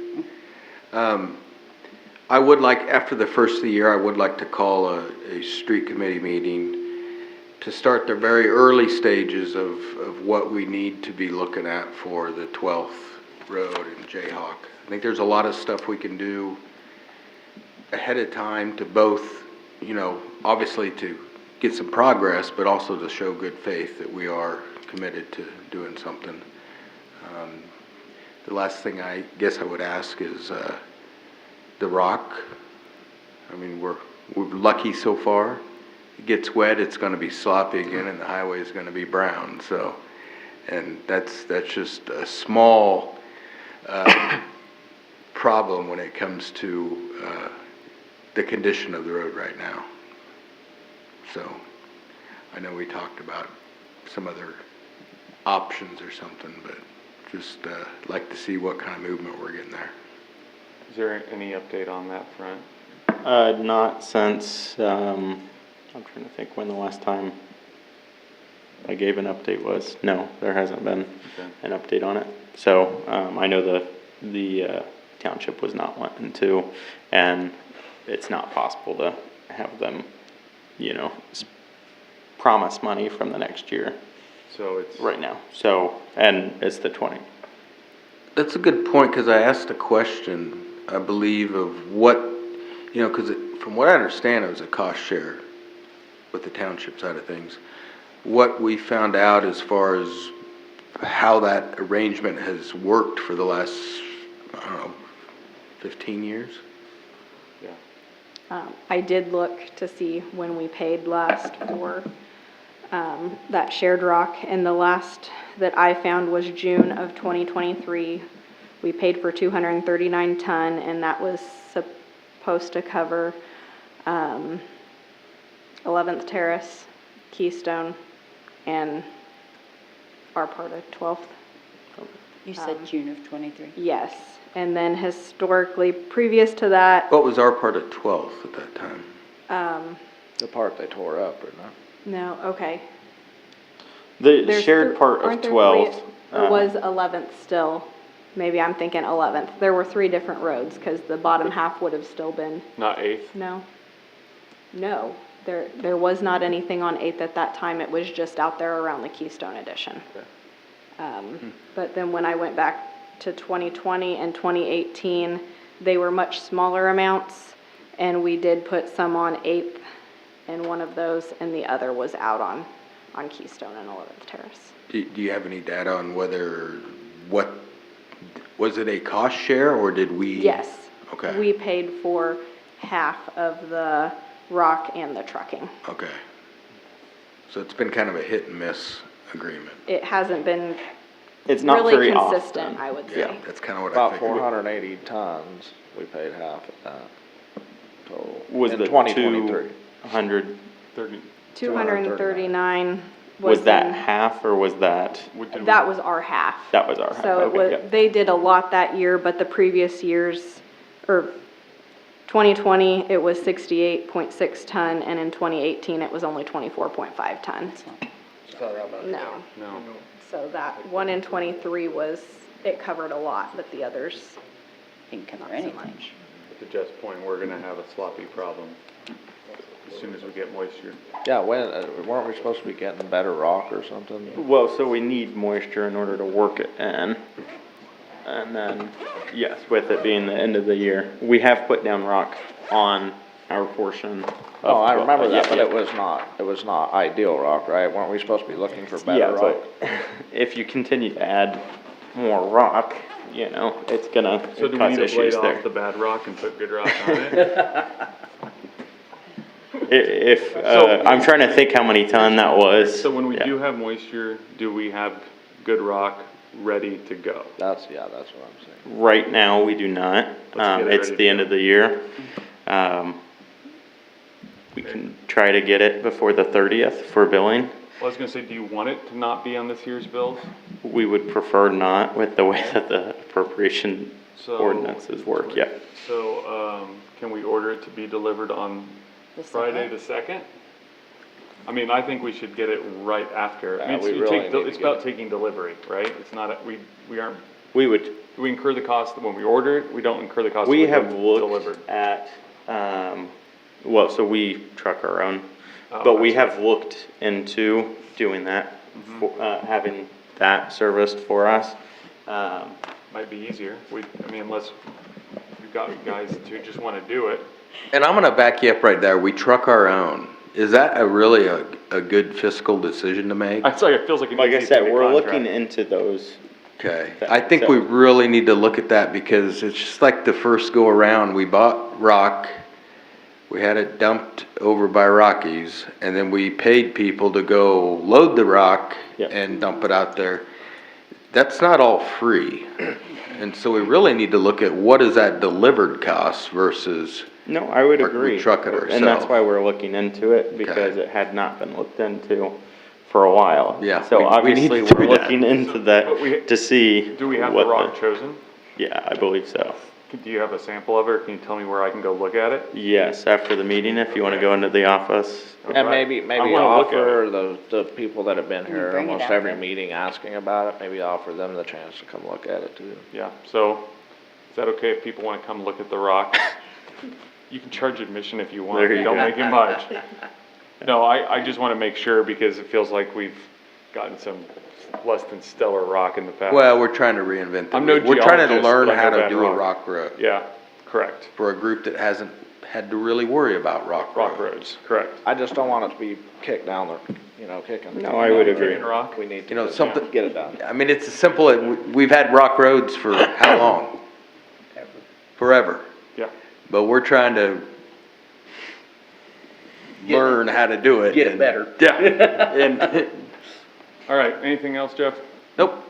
K: I would like, after the first of the year, I would like to call a street committee meeting to start the very early stages of what we need to be looking at for the 12th Road and Jayhawk. I think there's a lot of stuff we can do ahead of time to both, obviously to get some progress, but also to show good faith that we are committed to doing something. The last thing I guess I would ask is the rock. I mean, we're lucky so far. It gets wet, it's going to be sloppy again, and the highway is going to be brown. So, and that's just a small problem when it comes to the condition of the road right now. So, I know we talked about some other options or something, but just like to see what kind of movement we're getting there.
C: Is there any update on that front?
E: Not since, I'm trying to think when the last time I gave an update was. No, there hasn't been an update on it. So, I know the township was not wanting to, and it's not possible to have them, promise money from the next year.
C: So it's
E: right now. So, and it's the 20.
K: That's a good point, because I asked a question, I believe, of what, because from what I understand, it was a cost share with the township side of things. What we found out as far as how that arrangement has worked for the last, 15 years?
C: Yeah.
D: I did look to see when we paid last for that shared rock, and the last that I found was June of 2023. We paid for 239 ton, and that was supposed to cover 11th Terrace, Keystone, and our part of 12th.
H: You said June of 23?
D: Yes, and then historically, previous to that.
K: What was our part at 12th at that time?
L: The part they tore up, or not?
D: No, okay.
E: The shared part of 12th.
D: There was 11th still. Maybe I'm thinking 11th. There were 3 different roads, because the bottom half would have still been.
C: Not 8th?
D: No. There was not anything on 8th at that time. It was just out there around the Keystone Edition.
C: Okay.
D: But then when I went back to 2020 and 2018, they were much smaller amounts, and we did put some on 8th in one of those, and the other was out on on Keystone and 11th Terrace.
K: Do you have any data on was it a cost share or did we?
D: Yes.
K: Okay.
D: We paid for half of the rock and the trucking.
K: Okay. So it's been kind of a hit and miss agreement.
D: It hasn't been
E: It's not
D: really
E: very
D: consistent,
E: often.
D: I would
K: Yeah,
D: say.
K: that's kind of what I
L: About
K: figured.
L: 480 tons, we paid half of that total.
E: Was
L: in
E: the
L: 2023.
C: 30,
D: 239
E: was that
D: in-
E: half or was that,
D: That was our half.
E: that was our half?
D: So it
E: Okay,
D: was,
E: yeah.
D: they did a lot that year, but the previous years, or 2020, it was 68.6 ton, and in 2018, it was only 24.5 ton. No.
C: No.
D: So that one in 23 was, it covered a lot, but the others,
H: Didn't cover
D: not so
H: anything.
D: much.
C: To Jeff's point, we're gonna have a sloppy problem as soon as we get moisture.
L: Yeah, weren't we supposed to be getting better rock or something?
E: Well, so we need moisture in order to work it in. And then, yes, with it being the end of the year, we have put down rock on our portion.
L: Oh, I remember that, but
E: yeah.
L: it was not ideal rock, right? Weren't we supposed to be looking for better
E: Yeah,
L: rock?
E: but if you continue to add more rock, you know, it's gonna
C: So do we
E: cause
C: need to blade
E: issues
C: off
E: there.
C: the bad rock and put good rock on it?
E: If, I'm trying to think how many ton that was.
C: So when we
E: Yeah.
C: do have moisture, do we have good rock ready to go?
L: That's what I'm saying.
E: Right now, we do not.
C: Let's get it
E: It's
C: ready
E: the
C: to
E: end
C: go.
E: of the year. We can try to get it before the 30th for billing.
C: Well, I was gonna say, do you want it to not be on this year's bills?
E: We would prefer not with the way that the appropriation
C: So-
E: ordinances work, yeah.
C: So, can we order it to be delivered on
H: The
C: Friday
H: second?
C: the 2nd? I mean, I think we should get it right after. I mean,
L: Yeah, we
C: you
L: really
C: take
L: need to
C: it's
L: get
C: about
L: it.
C: taking delivery, right? It's not, we aren't,
E: We would,
C: we incur the cost when we order it, we don't incur the cost
E: we
C: when
E: have
C: it's
E: looked
C: delivered.
E: at, well, so we truck our own,
C: Oh,
E: but we
C: I see.
E: have looked into doing that,
C: Mm-hmm.
E: having that serviced for us.
C: Might be easier. I mean, unless you've got guys who just wanna do it.
K: And I'm gonna back you up right there. We truck our own. Is that really a good fiscal decision to make?
C: I'd say it feels like an
E: Like I
C: easy
E: said,
C: thing to
E: we're
C: contract.
E: looking into those.
K: Okay, I think we really need to look at that because it's just like the first go around, we bought rock, we had it dumped over by Rockies, and then we paid people to go load the rock
E: Yep.
K: and dump it out there. That's not all free. And so we really need to look at what is that delivered cost versus,
E: No, I would
K: Or we
E: agree.
K: truck it
E: And that's
K: ourselves.
E: why we're looking into it, because it had not been looked into for a while.
K: Yeah,
E: So
K: we need
E: obviously,
K: to
E: we're
K: do that.
E: looking into
C: But
E: that to see.
C: Do we have the
E: what
C: rock chosen?
E: Yeah, I believe so.
C: Do you have a sample of it, or can you tell me where I can go look at it?
E: Yes, after the meeting, if you wanna go into the office.
L: And
C: Right.
L: maybe
C: I wanna look at
L: offer the people that have been
H: Can you
L: here
H: bring it
L: almost
H: out
L: every
H: then?
L: meeting asking about it, maybe offer them the chance to come look at it too.
C: Yeah, so, is that okay if people wanna come look at the rock? You can charge admission if you want,
E: There you
C: don't
E: go.
C: make it much. No, I just wanna make sure, because it feels like we've gotten some less than stellar rock in the past.
K: well, we're trying to reinvent the
C: I'm no
K: wheel. We're trying to
C: geologist,
K: learn
C: but I
K: how
C: know
K: to
C: bad
K: do a
C: rock.
K: rock road
C: Yeah, correct,
K: for a group that hasn't had to really worry about rock
C: rock
K: roads.
C: roads, correct.
L: I just don't want it to be kicked down the, kicking.
E: No, I would agree.
C: Chicken rock?
L: We need to
K: You know,
L: just
K: something-
L: get it done.
K: I mean, it's as simple, we've had rock roads for how long? Forever.
C: Yeah,
K: But we're trying to learn how to do it.
F: Get it
K: and-
F: better.
C: yeah.
K: And,
C: All right, anything else, Jeff?
K: nope.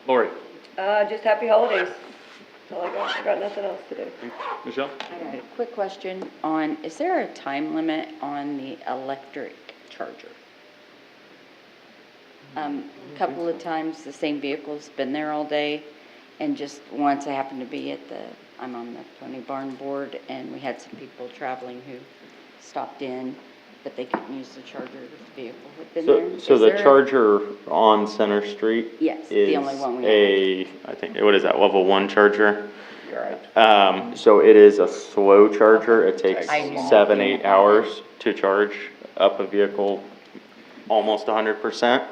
C: Lori?
A: Just happy holidays. That's all I got. I got nothing else to do.
C: Michelle?
H: I got a quick question on, is there a time limit on the electric charger? Couple of times the same vehicle's been there all day, and just once I happened to be I'm on the Pony Barn board, and we had some people traveling who stopped in, but they couldn't use the charger if the vehicle had been there.
E: So
H: Is
E: the
H: there a-
E: charger on Center Street
H: Yes, the only one we have.
E: is I think, what is that, level 1 charger?
H: You're right.
E: So it is a slow charger. It takes
H: I knew
E: 7-8
H: that.
E: hours to charge up a vehicle almost 100%.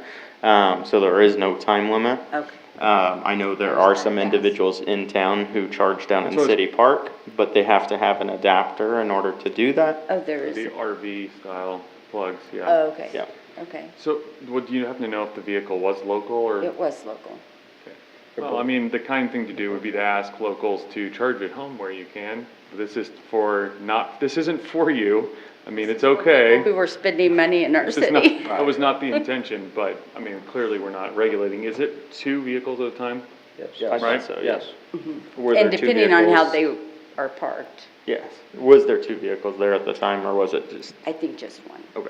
E: So there is no time limit.
H: Okay.
E: I know there are some individuals in town who charge down in
C: That's what-
E: City Park, but they have to have an adapter in order to do that.
H: Oh, there is.
C: The RV style plugs, yeah.
H: Oh, okay.
E: Yeah.
H: Okay,
C: So, do you happen to know if the vehicle was local or?
H: it was local.
C: Well, I mean, the kind thing to do would be to ask locals to charge at home where you can. This isn't for you. I mean, it's okay.
H: We were spending money in our
C: This is not,
H: city.
C: that was not the intention, but, I mean, clearly we're not regulating. Is it 2 vehicles at a time?
E: I
C: Right?
E: thought so,
L: Yes.
E: yes. Were there
H: And
E: 2
H: depending on how
E: vehicles?
H: they are parked,
E: Yes. Was there 2 vehicles there at the time, or was it just?
H: I think just one.
E: Okay.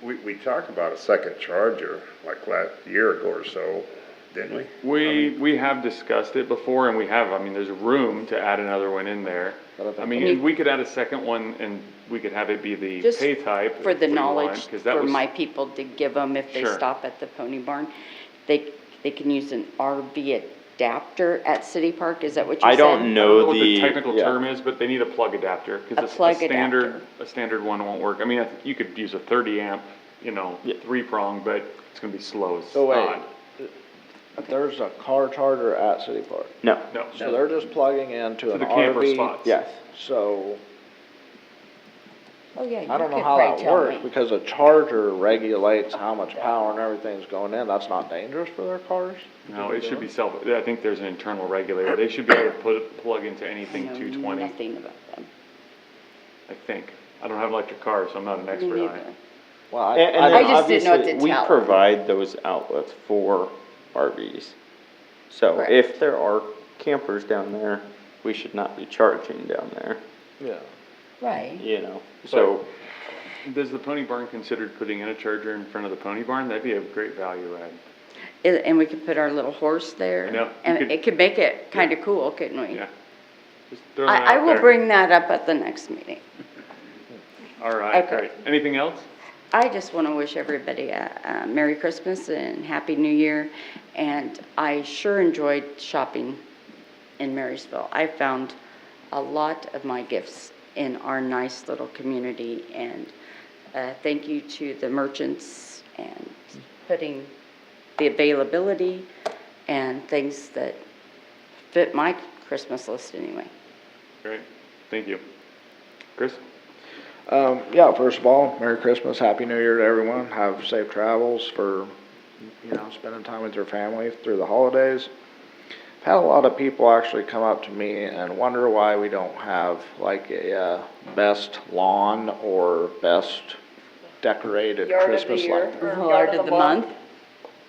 I: We talked about a second charger like last year ago or so, didn't we?
C: We have discussed it before, and I mean, there's room to add another one in there. I mean, we could add a second one, and we could have it be the
H: Just
C: pay type.
H: For the
C: if we want,
H: knowledge,
C: 'cause that
H: for
C: was-
H: my people to give them if they
C: Sure.
H: stop at the Pony Barn, they can use an RV adapter at City Park, is that what you said?
E: I don't
C: I don't
E: know
C: know what the
E: the,
C: technical term is, but they need a plug adapter,
H: A
C: because
H: plug
C: a standard one won't work. I mean, you could use a 30 amp,
E: Yeah.
C: 3-prong, but it's gonna be slow as
L: So wait,
C: odd.
L: there's a car charger at City Park.
E: no,
C: No,
L: So they're just plugging into
C: to
L: an
C: the camper
L: RV.
C: spots.
E: yes.
L: So
H: Oh, yeah, you
L: I don't know
H: could
L: how
H: probably
L: that
H: tell
L: works
H: me.
L: because a charger regulates how much power and everything's going in. That's not dangerous for their cars?
C: No, it should be I think there's an internal regulator. They should be able to plug into
H: I
C: anything
H: know
C: 220,
H: nothing about them.
C: I think. I don't have an electric car, so I'm not an
H: Me
C: expert on
H: neither.
C: it.
L: Well,
E: And
H: I
E: then
H: just didn't know what to
E: obviously,
H: tell.
E: we provide those outlets for RVs. So
H: Correct.
E: if there are campers down there, we should not be charging down there,
L: yeah.
H: Right.
E: so.
C: Does the Pony Barn consider putting in a charger in front of the Pony Barn? That'd be a great value add.
H: And we could put our little horse there.
C: I know, you
H: And
C: could-
H: it could make it kind of cool, couldn't we?
C: Yeah. Just throw that
H: I
C: out
H: will
C: there.
H: bring that up at the next meeting.
C: All right,
H: Okay.
C: great. Anything else?
H: I just want to wish everybody a Merry Christmas and Happy New Year. And I sure enjoyed shopping in Marysville. I found a lot of my gifts in our nice little community. And thank you to the merchants and putting the availability and things that fit my Christmas list anyway.
C: Great, thank you. Chris?
L: Yeah, first of all, Merry Christmas, Happy New Year to everyone. Have safe travels for, spending time with your family through the holidays. I've had a lot of people actually come up to me and wonder why we don't have like a best lawn or best decorated
A: Yard of the
L: Christmas
A: year,
L: light.
A: or
H: Yard of the month,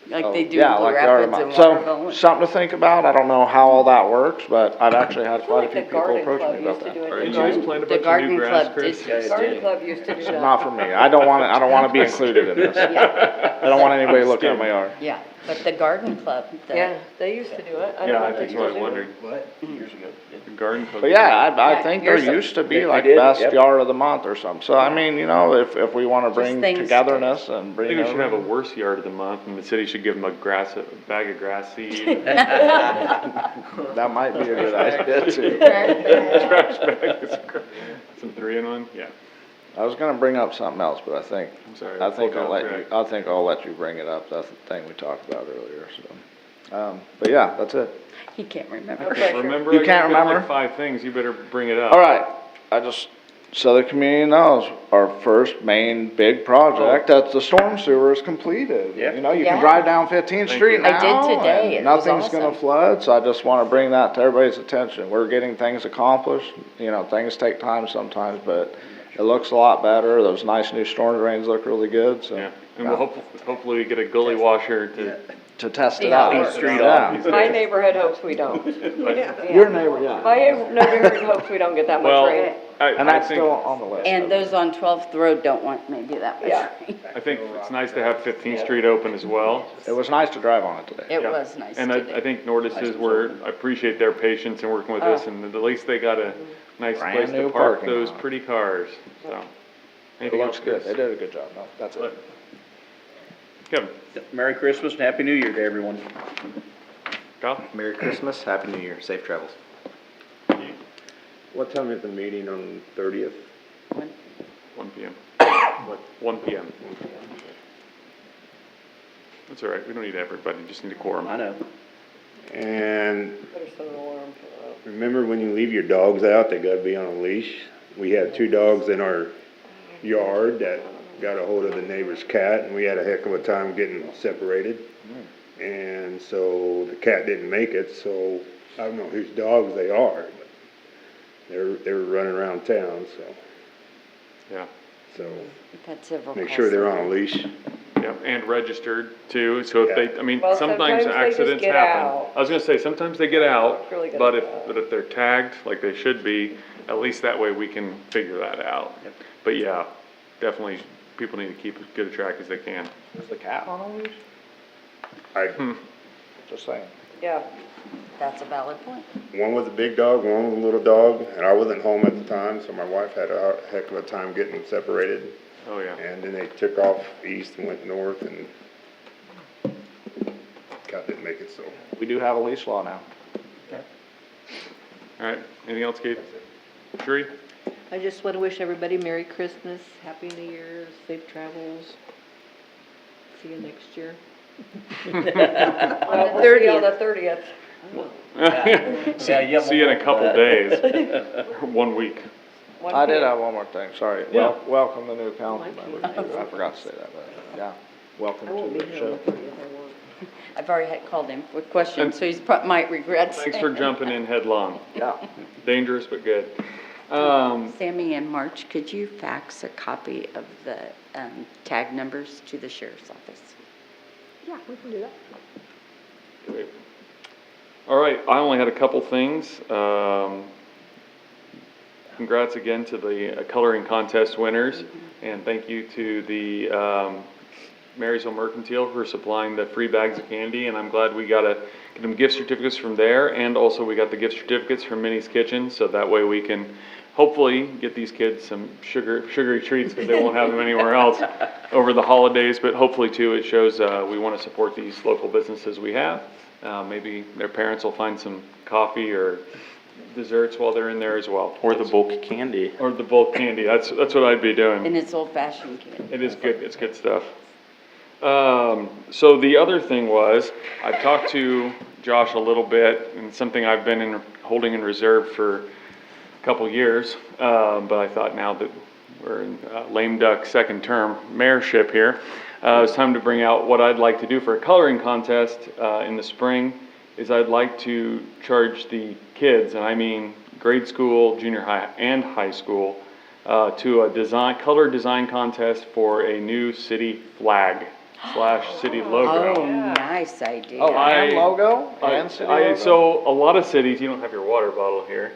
H: like
L: Oh,
H: they do in
L: yeah,
H: Blue
L: like Yard of
H: Rapids and
L: Month.
H: Waterville.
L: So, something to think about. I don't know how all that works, but I've actually had
A: I feel
L: quite a
A: like
L: few
A: the
L: people
A: garden
L: approach
A: club
L: me about
A: used to
L: that.
A: do it.
C: Are
A: The
C: you
A: garden-
C: guys planting a
H: The
C: bunch of
H: garden
C: new grass,
H: club
C: Chris?
H: did.
A: Garden club used to do that.
L: Not for me. I don't want to be included in this.
H: Yeah,
L: I don't want anybody looking at my yard.
H: yeah, but the garden club,
A: Yeah, they used to do it. I don't
C: Yeah,
A: know if
C: that's
A: they
C: what I
A: still do.
C: wondered.
B: Years ago.
C: The garden club.
L: But yeah, I
H: Yeah,
L: think there
H: yours-
L: used to be
B: They
L: like
B: did,
L: best
B: yep.
L: yard of the month or something. So I mean, if we want to bring
H: things
L: togetherness and
C: I
L: bring
C: think we should have a
L: everyone-
C: worse yard of the month, and the city should give them a bag of grass seed.
L: that might be a good idea too.
C: Trash bag, some 3-in-1, yeah.
L: I was gonna bring up something else, but I think
C: I'm sorry.
L: I'll
C: pulled you off track.
L: I'll let you bring it up. That's the thing we talked about earlier. So, but yeah, that's it.
H: He can't remember.
A: Okay.
C: Remember,
L: You
C: I
L: can't
C: got like
L: remember?
C: 5 things, you better bring it up.
L: All right, so the community knows, our first main big project, that's the storm sewer is completed.
B: Yeah.
L: You can
H: Yeah.
L: drive down 15th
C: Thank
L: Street
C: you.
L: now.
H: I did today.
L: and
H: It was
L: Nothing's gonna
H: awesome.
L: flood, so I just wanna bring that to everybody's attention. We're getting things accomplished, things take time sometimes, but it looks a lot better. Those nice new storm drains look really good, so.
C: Yeah, and we'll hopefully get a gully washer
L: To test it
H: Yeah.
L: out.
H: Clean
C: street
L: Yeah.
C: off.
A: My neighborhood hopes we don't.
L: Your neighbor, yeah.
A: My neighborhood hopes we don't get that much
C: Well,
A: rain.
L: And
C: I
L: that's
C: think,
L: still on the list.
H: And those on 12th Road don't want maybe that much
A: Yeah.
H: rain.
C: I think it's nice to have 15th Street open as well.
L: It was nice to drive on it today.
H: It
C: Yeah.
H: was nice
C: And
H: today.
C: I think I appreciate their patience in working with us, and at least they got a nice
L: Brand
C: place to
L: new
C: park
L: parking
C: those
L: lot.
C: pretty cars, so.
L: It
C: Anything
L: looks
C: else,
L: good.
C: Chris?
L: They did a good job. No, that's it.
C: Kevin,
F: Merry Christmas and Happy New Year to everyone.
C: Kyle?
J: Merry Christmas, Happy New Year, safe travels.
I: What time is the meeting on 30th?
C: 1 PM. What, 1 PM? That's all right, we don't need everybody, just need a quorum.
F: I know.
I: And
A: Better set an alarm for that.
I: remember when you leave your dogs out, they gotta be on a leash? We had 2 dogs in our yard that got a hold of the neighbor's cat, and we had a heck of a time getting separated. And so the cat didn't make it, so I don't know whose dogs they are, but they were running around town,
C: Yeah.
I: so
H: We've had several
I: make
H: calls
I: sure they're
H: like
I: on a
H: that.
I: leash.
C: Yep, and registered too, so if they, I mean,
A: Well,
C: sometimes
A: sometimes they just
C: accidents
A: get
C: happen.
A: out.
C: I was gonna say, sometimes they get out,
A: Really good
C: but
A: at
C: if,
A: that.
C: they're tagged like they should be, at least that way we can figure that out. But yeah, definitely, people need to keep as good a track as they can.
L: Is the cat on a leash? Just saying.
A: Yeah.
H: That's a valid point.
I: One was a big dog, one was a little dog, and I wasn't home at the time, so my wife had a heck of a time getting separated.
C: Oh, yeah.
I: And then they took off east and went north, and cat didn't make it, so.
L: We do have a leash law now.
C: All right, anything else, Kate? Sheree?
M: I just want to wish everybody Merry Christmas, Happy New Year, safe travels. See you next year.
A: We'll see you on the 30th.
C: See you in a couple days, or 1 week.
L: I did have one more thing, sorry.
C: Yeah.
L: Welcome the new council members. I forgot to say that, but yeah, welcome
M: I won't
L: to
M: be
L: the
M: here on
L: show.
M: the 30th, I won't.
H: I've already had called him with questions, so he's might regret
C: Thanks for
H: saying.
C: jumping in headlong.
L: Yeah.
C: Dangerous, but good.
H: Sammy and March, could you fax a copy of the tag numbers to the sheriff's office?
M: Yeah, we can do that.
C: Great. All right, I only had a couple things. Congrats again to the coloring contest winners, and thank you to the Marysville Mercantile for supplying the free bags of candy, and I'm glad we got get them gift certificates from there, and also we got the gift certificates from Minnie's Kitchen, so that way we can hopefully get these kids some sugary treats, because they won't have them anywhere else over the holidays, but hopefully too, it shows we want to support these local businesses we have. Maybe their parents will find some coffee or desserts while they're in there as well.
E: Or the bulk candy.
C: Or the bulk candy, that's what I'd be doing.
H: And it's old-fashioned candy.
C: It is good, it's good stuff. So the other thing was, I've talked to Josh a little bit, and something I've been holding in reserve for a couple years, but I thought now that we're in lame duck second term mayorship here, it's time to bring out what I'd like to do for a coloring contest in the spring, is I'd like to charge the kids, and I mean grade school, junior high, and high school, to a color design contest for a new city flag / city logo.
H: Oh, nice idea.
L: Oh, and logo? And city logo?
C: So a lot of cities, you don't have your water bottle here.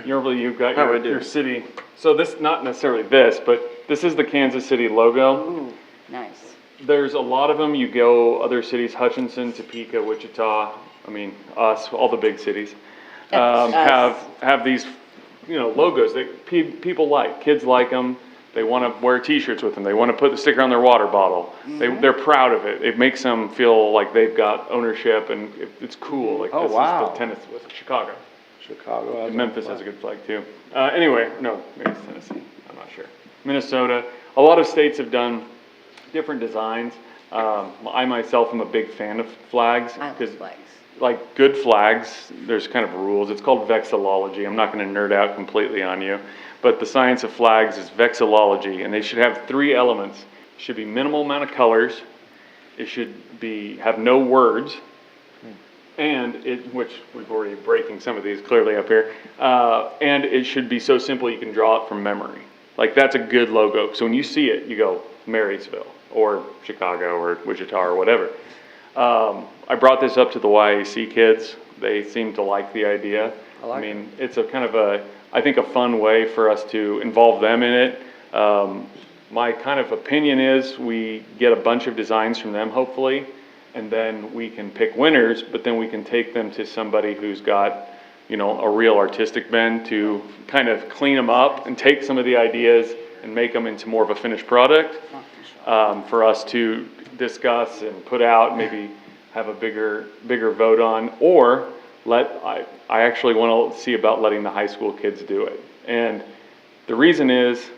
C: Normally you've got your city. So this, not necessarily this, but this is the Kansas City logo.
H: Ooh, nice.
C: There's a lot of them. You go other cities, Hutchinson, Topeka, Wichita, I mean, us, all the big cities, have these, logos that people like. Kids like them. They want to wear T-shirts with them. They want to put the sticker on their water bottle. They're proud of it. It makes them feel like they've got ownership, and it's cool. Like this is the tennis with Chicago.
L: Chicago has
C: And Memphis has a good flag too. Anyway, no, maybe it's Tennessee. I'm not sure. Minnesota. A lot of states have done different designs. I myself am a big fan of flags.
H: I love flags.
C: Like good flags, there's kind of rules. It's called vexillology. I'm not going to nerd out completely on you, but the science of flags is vexillology, and they should have 3 elements. It should be minimal amount of colors. It should have no words, and which we've already breaking some of these clearly up here. And it should be so simple you can draw it from memory. Like that's a good logo. So when you see it, you go Marysville or Chicago or Wichita or whatever. I brought this up to the YAC kids. They seem to like the idea. I mean, it's a kind of I think a fun way for us to involve them in it. My kind of opinion is we get a bunch of designs from them, hopefully, and then we can pick winners, but then we can take them to somebody who's got, a real artistic bend to kind of clean them up and take some of the ideas and make them into more of a finished product for us to discuss and put out, maybe have a bigger vote on, or I actually want to see about letting the high school kids do it. And the reason is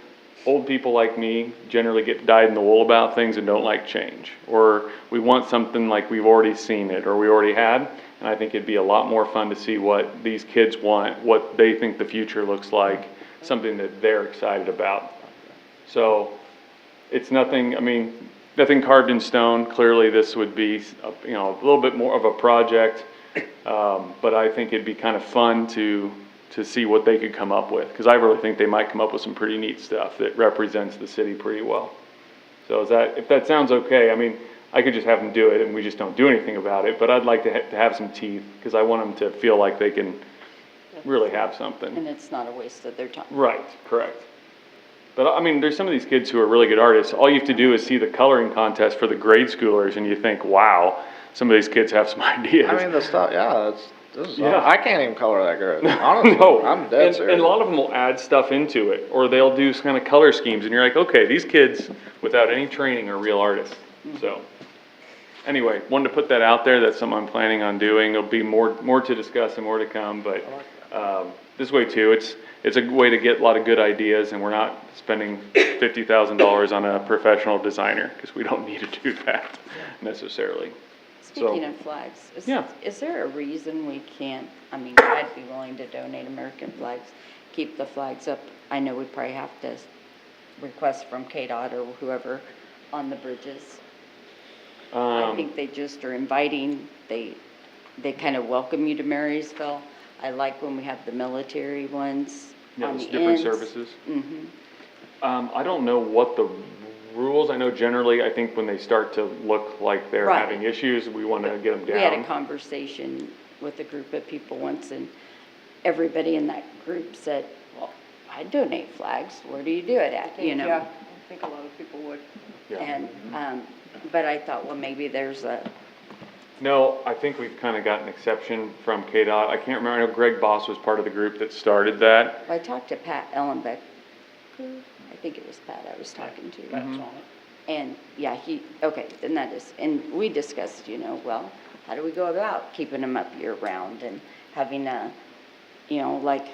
C: old people like me generally get dyed in the wool about things and don't like change, or we want something like we've already seen it or we already had. And I think it'd be a lot more fun to see what these kids want, what they think the future looks like, something that they're excited about. So it's nothing, I mean, nothing carved in stone. Clearly, this would be, you know, a little bit more of a project. But I think it'd be kind of fun to see what they could come up with, because I really think they might come up with some pretty neat stuff that represents the city pretty well. So if that sounds okay, I mean, I could just have them do it and we just don't do anything about it, but I'd like to have some teeth, because I want them to feel like they can really have something.
H: And it's not a waste of their time.
C: Right, correct. But I mean, there's some of these kids who are really good artists. All you have to do is see the coloring contest for the grade schoolers and you think, wow, some of these kids have some ideas.
L: I mean, the stuff, yeah,
C: Yeah.
L: I can't even color that good. Honestly,
C: No,
L: I'm dead
C: and
L: serious.
C: a lot of them will add stuff into it, or they'll do kind of color schemes, and you're like, okay, these kids, without any training, are real artists. So, anyway, wanted to put that out there. That's something I'm planning on doing. There'll be more to discuss and more to come, but this way too, it's a way to get a lot of good ideas, and we're not spending $50,000 on a professional designer, because we don't need to do that necessarily.
H: Speaking of flags,
C: Yeah.
H: is there a reason we can't, I mean, I'd be willing to donate American flags, keep the flags up. I know we probably have to request from KDOT or whoever on the bridges. I think they just are inviting, they kind of welcome you to Marysville. I like when we have the military ones
C: Yeah,
H: on
C: it's
H: the
C: different
H: ends.
C: services.
H: Mm-hmm.
C: I don't know what the rules, I know generally, I think when they start to look like they're
H: Right.
C: having issues, we want to get them down.
H: We had a conversation with a group of people once, and everybody in that group said, well, I donate flags, where do you do it at, you know?
A: Yeah, I think a lot of people would.
C: Yeah.
H: And, but I thought, well, maybe there's a,
C: No, I think we've kind of got an exception from KDOT. I can't remember, I know Greg Boss was part of the group that started that.
H: I talked to Pat Ellenbeck, I think it was Pat I was talking to. And, yeah, okay, then that is, and we discussed, you know, well, how do we go about keeping them up year-round and having a, you know, like,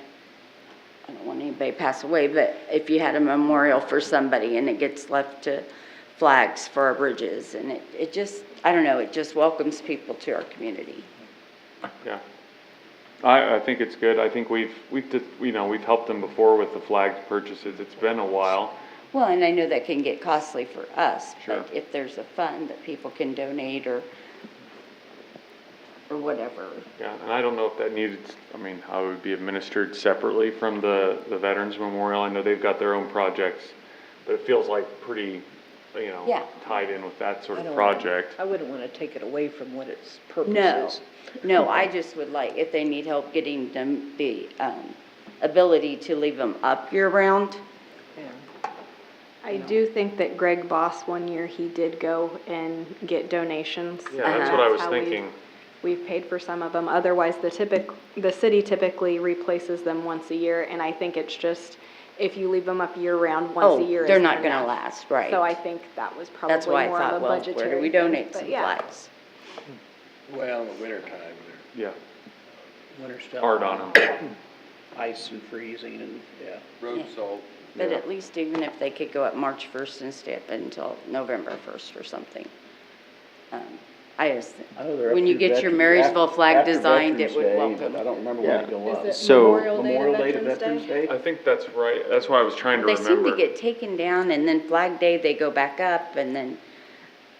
H: I don't want anybody to pass away, but if you had a memorial for somebody and it gets left to flags for our bridges, and it just, I don't know, it just welcomes people to our community.
C: Yeah. I think it's good. I think we've helped them before with the flag purchases. It's been a while.
H: Well, and I know that can get costly for us,
C: Sure.
H: but if there's a fund that people can donate or whatever.
C: Yeah, and I don't know if that needed, I mean, how it would be administered separately from the Veterans Memorial. I know they've got their own projects, but it feels like pretty, you know,
H: Yeah.
C: tied in with that sort
M: I
C: of
M: don't
C: project.
M: I wouldn't want to take it away from what its purpose
H: No,
M: is.
H: no, I just would like, if they need help getting them the ability to leave them up year-round.
M: Yeah.
D: I do think that Greg Boss, one year, he did go and get donations.
C: Yeah, that's what I was
D: how we've-
C: thinking.
D: We've paid for some of them, otherwise the city typically replaces them once a year, and I think it's just, if you leave them up year-round, once a year
H: They're
D: isn't
H: not gonna
D: enough.
H: last, right.
D: So I think that was
H: That's
D: probably
H: why I
D: more of
H: thought,
D: a
H: well,
D: budgetary
H: where do we
D: thing,
H: donate
D: but
H: some
D: yeah.
H: flags?
B: Well, in the wintertime,
C: Yeah,
G: Winter stuff.
C: hard on them.
G: Ice and freezing and, yeah.
B: road
H: Yeah.
B: salt.
H: But at least even if they could go up March 1st and stay up until November 1st or something. I just, when you get your Marysville flag designed, it would welcome.
F: I don't remember
E: Yeah.
F: when they go up.
D: Is it
E: So-
D: Memorial Day to
F: Memorial Day to
D: Veterans
F: Veterans
D: Day?
F: Day?
C: I think that's right. That's why I was trying to
H: They seem
C: remember.
H: to get taken down, and then Flag Day, they go back up, and then,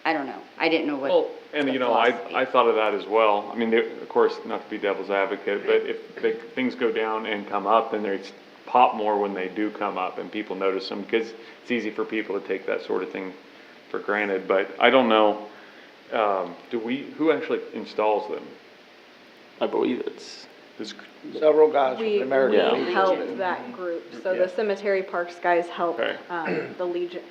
H: I don't know. I didn't know what.
C: Well, and
H: the
C: you know,
H: philosophy.
C: I thought of that as well. I mean, of course, not to be devil's advocate, but if things go down and come up, then they pop more when they do come up and people notice them, because it's easy for people to take that sort of thing for granted. But I don't know, who actually installs them?
E: I believe it's,
L: Several guys from
D: We
L: the American
E: Yeah.
L: Legion.
D: help that group, so
C: Yeah.
D: the cemetery parks guys help,
C: Okay.
D: The Legion,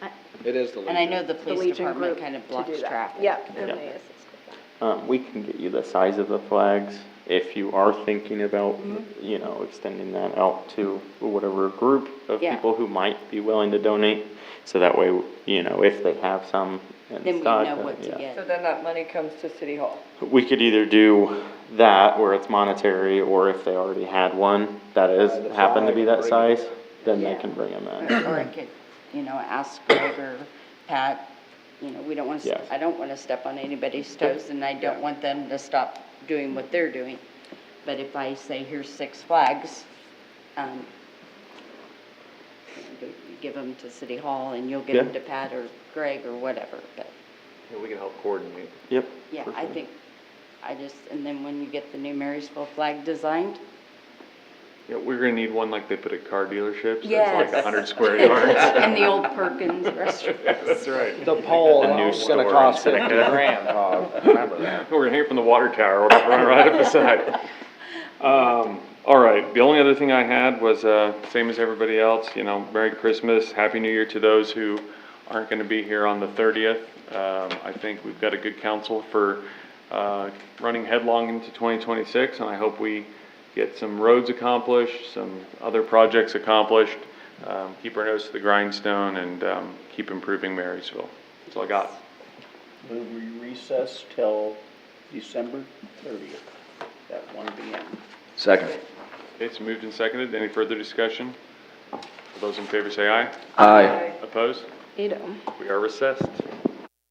L: It is the Legion.
H: And I know the
D: the
H: police
D: Legion
H: department
D: group
H: kind of
D: to
H: blocks
D: do that.
H: traffic.
D: Yep, and
E: Yeah.
D: they assist with that.
E: we can get you the size of the flags if you are thinking about,
H: Mm-hmm.
E: you know, extending that out to whatever group of
H: Yeah.
E: people who might be willing to donate. So that way, you know, if they have some in
H: Then we
E: stock,
H: know
E: then,
H: what to
E: yeah.
H: get.
A: So then that money comes to City Hall.
E: We could either do that where it's monetary, or if they already had one that is,
F: The
E: happened to be
F: flag,
E: that
F: bring it.
E: size, then they
H: Yeah.
E: can bring them in.
H: Or I could, you know, ask Greg or Pat, you know, we don't want to,
E: Yes.
H: I don't want to step on anybody's toes, and I don't want them to stop doing what they're doing. But if I say, here's 6 flags, You give them to City Hall and you'll get them
E: Yeah.
H: to Pat or Greg or whatever, but,
C: Yeah, we can help coordinate.
E: Yep.
H: yeah,
E: for
H: I
E: sure.
H: think, and then when you get the new Marysville flag designed,
C: Yeah, we're gonna need one like they put at car dealerships. That's
H: Yes.
C: like 100 square yards.
H: and the old Perkins restaurant.
C: That's right.
L: The pole
C: A new
L: is gonna
C: store
L: cost
C: in
L: 50
C: Seneca.
L: grand, Todd, remember that.
C: We're gonna hang it from the water tower, we'll just run right up the side. All right, the only other thing I had was, same as everybody else, you know, Merry Christmas, Happy New Year to those who aren't gonna be here on the 30th. I think we've got a good council for, running headlong into 2026, and I hope we get some roads accomplished, some other projects accomplished, keep our nose to the grindstone, and, keep improving Marysville. That's all I got.
F: Will we recess till December 30th at 1 p.m.?
L: Second.
C: Okay, it's moved and seconded. Any further discussion? All those in favor say aye.
L: Aye.
C: Opposed?
D: Ado.
C: We are recessed.